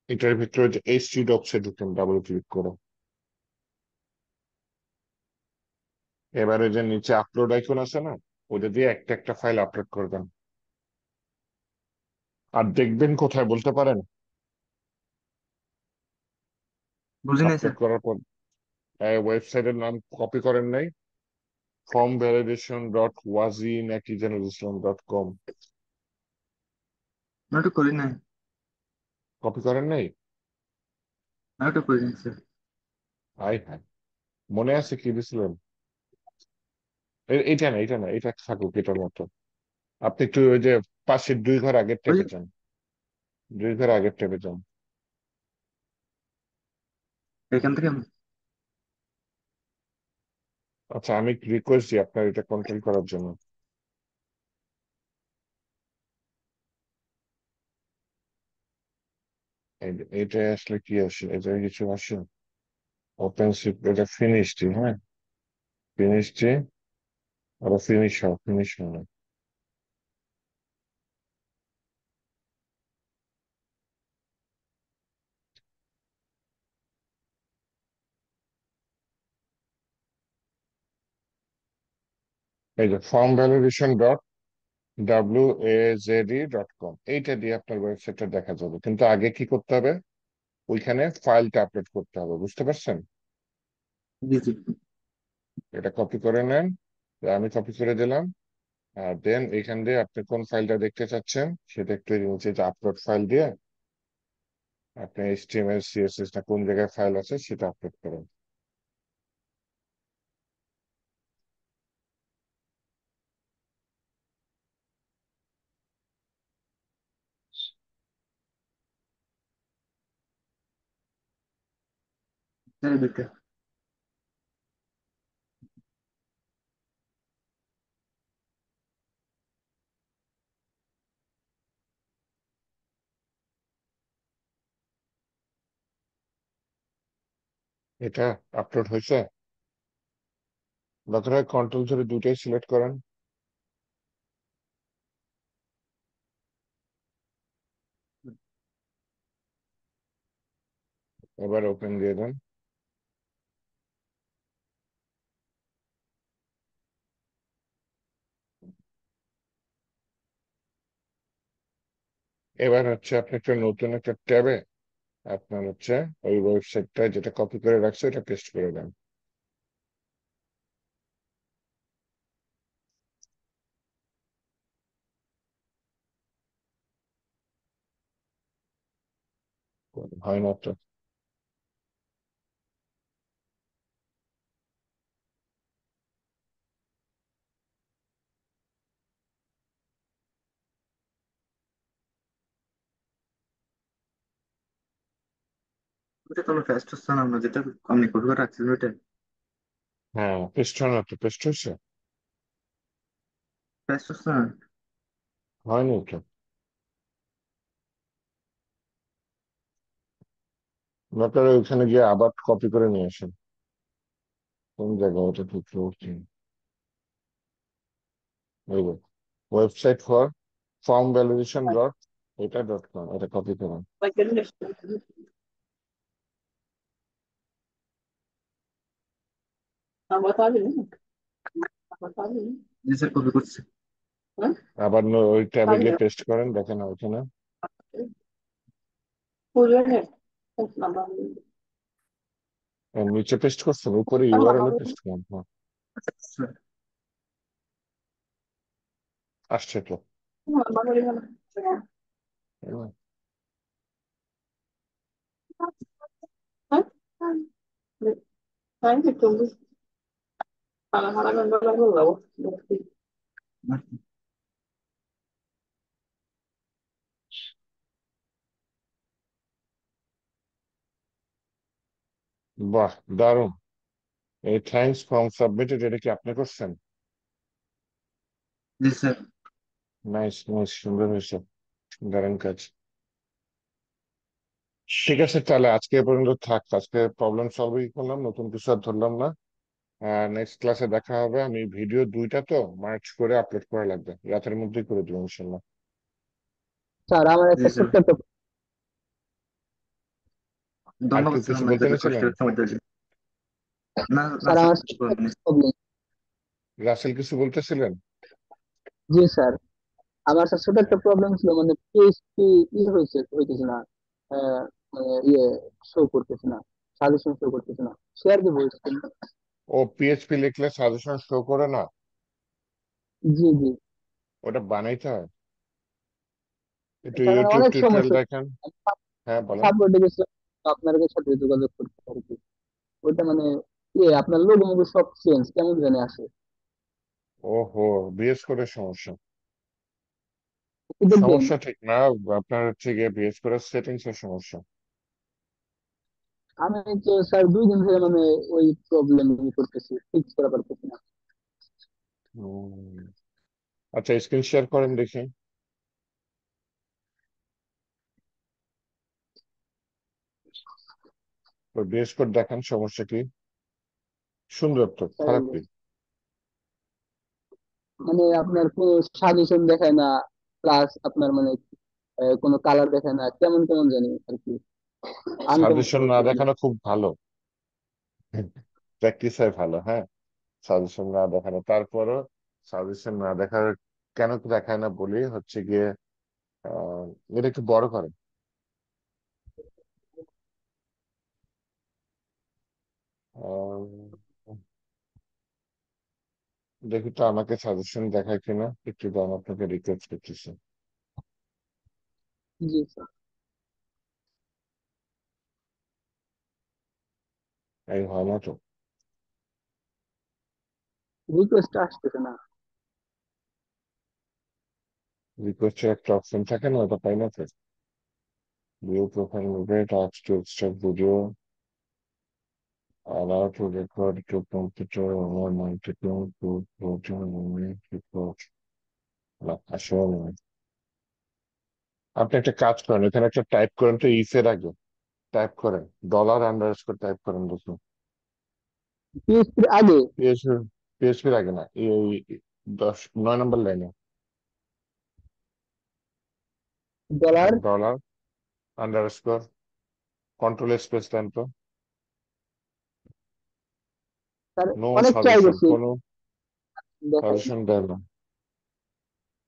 এটার ভিতরে যে এইচটি ডক্সে ঢুকেন ডাবল ক্লিক করে। এবারে যে নিচে আপলোড আইকন আছে না, ওটা দিয়ে একটা একটা ফাইল আপলোড করবেন। আর দেখবেন কোথায় বলতে পারেন? বুঝি নাই আপলোড স্যার। করার পর ওয়েবসাইটের নাম কপি করেন নাই? ফর্ম ভ্যালিডেশন ডট ওয়াজি নাকি যেন ইসলাম.com আমি ওটা করি নাই। কপি করেন নাই? আমি ওটা করি নাই স্যার। হাই হাই, মনে আছে কি দিছিলেন? এটা না, এটা না, এটা থাকুক এটার মতো। আপনি একটু ওই যে পাশের 2 ঘর আগের ওই ট্যাবে যে যান, 2 ঘর আগের ট্যাবে যান। এখান থেকে আচ্ছা, আমি রিকোয়েস্ট দিই আপনার এটা কন্ট্রোল করার জন্য। এটা আসলে কি আসে, এটা কিছু আসে? ওপেন এটা ফিনিশড, হ্যাঁ, ফিনিশড, আবার ফিনিশ হয়। এই যে ফর্ম ভ্যালিডেশন ডট wazd.com, এইটা দিয়ে আপনার ওয়েবসাইটটা দেখা যাবে, কিন্তু আগে কি করতে হবে? ওইখানে ফাইলটা আপলোড করতে হবে, বুঝতে পারছেন? জি জি। এটা কপি করে নেন, আমি কপি করে দিলাম। আর দেন এখান দিয়ে আপনি কোন ফাইলটা দেখতে চাচ্ছেন সেটা একটু নিচে যে আপলোড ফাইল দিয়ে আপনি এইচটিএমএল সিএসএস না কোন জায়গায় ফাইল আছে সেটা আপলোড করেন। স্যার এই দুইটা। এটা আপলোড হয়েছে? দরকার হয় কন্ট্রোল ধরে দুটাই সিলেক্ট করেন। এবার ওপেন দিয়ে দেন। এবার হচ্ছে আপনি একটা নতুন একটা ট্যাবে আপনার হচ্ছে ওই ওয়েবসাইটটা যেটা কপি করে রাখছে এটা পেস্ট করে দেন। হয় না তো? ওটা কোনো ফেস্ট হচ্ছে না, আমরা যেটা আপনি কপি করে রাখছিলেন ওইটা হ্যাঁ, পেস্ট হয় না তো? পেস্ট হয়েছে? ফেস্ট হচ্ছে না। হয়নি তো? দরকার হয় ওইখানে গিয়ে আবার কপি করে নিয়ে আসেন। কোন জায়গায় ওটা ঠিক রয়েছে? Website for form validation dot এটা.com, এটা কপি করুন। জি স্যার কপি করছি। আবার ওই ট্যাবে গিয়ে পেস্ট করেন, দেখেন ওইখানে নিচে পেস্ট করছেন, উপরে ইউআরএল এ পেস্ট করেন। হ্যাঁ, স্যার আসছে তো। হ্যাঁ, বাহ, দারুণ। এই থ্যাঙ্কস ফর্ম সাবমিটেড, এটা কি আপনি করছেন? জি স্যার। নাইস নাইস, সুন্দর হয়েছে, দারুণ কাজ। ঠিক আছে, তাহলে আজকে এ পর্যন্ত থাক। আজকে প্রবলেম সলভিং করলাম, নতুন কিছু আর ধরলাম না। নেক্সট ক্লাসে দেখা হবে। আমি ভিডিও দুইটা তো মার্চ করে আপলোড করা লাগবে, রাতের মধ্যেই করে দেবো ইনশাল্লাহ। স্যার আমার জি একটা স্যার, ছোট্ট একটা আর কেউ ধন্যবাদ স্যার কিছু আমাকে বলতে কষ্ট নিয়েছিলেন? সময় দেওয়ার জন্য। না না স্যার স্যার, আমার কিছু ছোট্ট বলেন একটা না। প্রবলেম। রাসেল কিছু বলতেছিলেন? জি স্যার, আমার স্যার ছোট একটা প্রবলেম ছিল, মানে পিএইচপি হইতেছে না, আহ, মানে শো করতেছে না, সাজেশন শো করতেছে না, শেয়ার কি বলছেন? ও পিএইচপি লিখলে সাজেশন শো করে না? জি জি। ওটা বানাইতে হয়, একটু তার মানে ইউটিউব অনেক টিউটোরিয়াল সমস্যা, দেখেন। হ্যাঁ বলেন। সাপোর্টে গেছিলাম, আপনার সাথে যোগাযোগ করতে আর কি। ওইটা মানে আপনার লোগো মোগো সব চেঞ্জ কেমন জানি আসে। ওহো, বিএস করে সমস্যা। একটু দেখবেন। সমস্যা ঠিক না, আপনার হচ্ছে গিয়ে বিএস করে সেটিংস এর সমস্যা। আমি তো স্যার 2 দিন ধরে মানে ওই প্রবলেম করতেছি, ফিক্স করা পারতেছি না। হুম, আচ্ছা স্ক্রিন শেয়ার করেন দেখি। ওই বিএস কোড দেখান, সমস্যা কি? সুন্দর তো, স্যার খারাপ কি? মানে আপনার কোনো সাজেশন দেখায় না, প্লাস আপনার মানে কোনো কালার দেখায় না, কেমন কেমন জানি আর কি, সাজেশন আনকমফোর্টেবল না ফিল। দেখানো খুব ভালো, প্র্যাকটিস হয় ভালো, হ্যাঁ। সাজেশন না দেখানো, তারপরও সাজেশন না দেখার কেন কি দেখায় না বলি হচ্ছে গিয়ে, আহ, এটা একটু বড় করে। আহ, দেখি তো আমাকে সাজেশন দেখায় কিনা, একটু দাম আপনাকে রিকোয়েস্ট করতেছি। জি স্যার। এই হয় না তো। রিকোয়েস্ট আসতেছে না। রিকোয়েস্টের একটা অপশন থাকে না, ওটা পাই না তো। ভিউ প্রোফাইল মুভে task to extract video, allow to record to computer or multiple to protein report, না আসলে নয়। আপনি একটা কাজ করেন, এখানে একটা টাইপ করেন তো, ইফ এর আগে টাইপ করেন, ডলার আন্ডারস্কোর টাইপ করেন দেখুন। পিএইচপির আগে পিএইচপি, পিএইচপির আগে না, এই 9 নম্বর লাইনে dollar, dollar underscore, control space দেন তো। স্যার নো অনেক ট্রাই সাজেশন, করছি, কোনো দেখাই না। সাজেশন দেন না।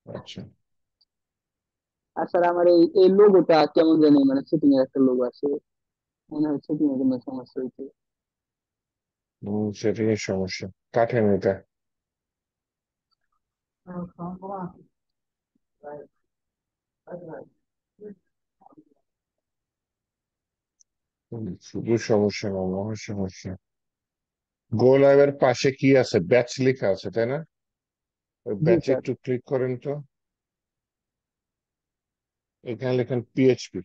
আচ্ছা, আর স্যার আমার এই লোগোটা কেমন জানি, মানে সেটিং এর একটা লোগো আছে, মনে হয় সেটিং এর কোনো সমস্যা হয়েছে। সেটাই সমস্যা, কাটেন এটা। শুধু সমস্যা না, মহা সমস্যা। গো লাইভের পাশে কি আছে, ব্যাচ লেখা আছে তাই না? ওই জি ব্যাচে স্যার। একটু ক্লিক করেন তো। এখানে লেখেন পিএইচপি,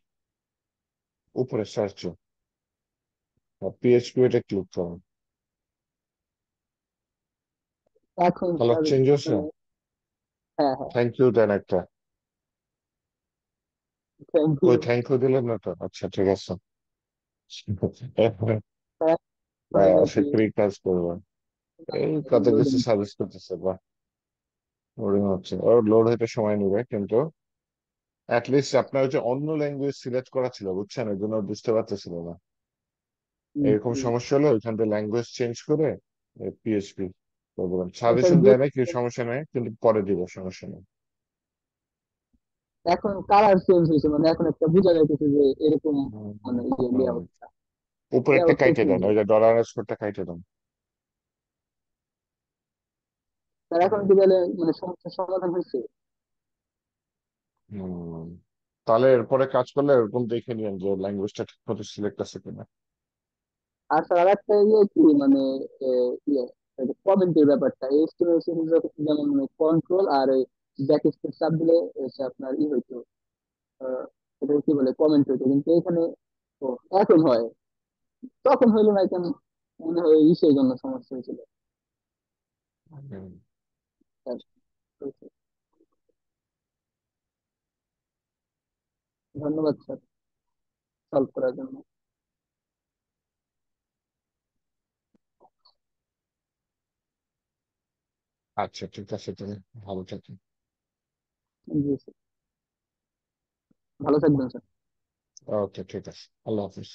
উপরে সার্চ পিএইচপি, এটা ক্লিক করুন। এখন কালার স্যার চেঞ্জ হচ্ছে। মানে, হ্যাঁ হ্যাঁ, থ্যাংক ইউ দেন একটা। Thank you. কই থ্যাংক ইউ দিলেন না তো, আচ্ছা ঠিক আছে। সে নাকি? ফ্রি কাজ করবেন। এই কত কিছু সাজেস্ট করতেছে, বা লোডিং হচ্ছে, ওর লোড হইতে সময় নেবে কিন্তু লিস্ট আপনার হচ্ছে অন্য ল্যাঙ্গুয়েজ সিলেক্ট করা ছিল বুঝছেন, ওই জন্য বুঝতে পারতেছিল না। এরকম সমস্যা হলে ওইখান থেকে ল্যাঙ্গুয়েজ চেঞ্জ করে পিএইচপি করবেন। স্যার সাজেশন দেয় না, কি সমস্যা নেই, কিন্তু পরে দিব, সমস্যা নেই। এখন কালার চেঞ্জ হয়েছে, মানে এখন একটা বোঝা যাইতেছে যে এরকম, হুম, মানে হুম। লেআউটটা, উপরেরটা লেআউটটা কাইটে চেঞ্জ দেন, ওই হয়েছে। যে ডলার স্কোরটা কাইটে দেন। স্যার এখন কি তাহলে মানে সমস্যার সমাধান হয়েছে? হম, তাহলে এরপরে কাজ করলে এরকম দেখে নিন যে ল্যাঙ্গুয়েজটা ঠিক মতো সিলেক্ট আছে কিনা। আর স্যার আর একটা কি মানে, কমেন্টের ব্যাপারটা HTML যেমন কন্ট্রোল আর ওই ব্যাক স্পেস চাপ দিলে হচ্ছে আপনার হইতো, আহ, এটা কি বলে, কমেন্ট হইতো, কিন্তু এখানে ও এখন হয়, তখন হইলো না কেন, মনে হয় ইসের জন্য সমস্যা হয়েছিল। হুম। স্যার, ধন্যবাদ স্যার সলভ করার জন্য। আচ্ছা ঠিক আছে, তুমি ভালো থাকো। জি স্যার, ভালো থাকবেন স্যার। ওকে ঠিক আছে, আল্লাহ হাফিজ।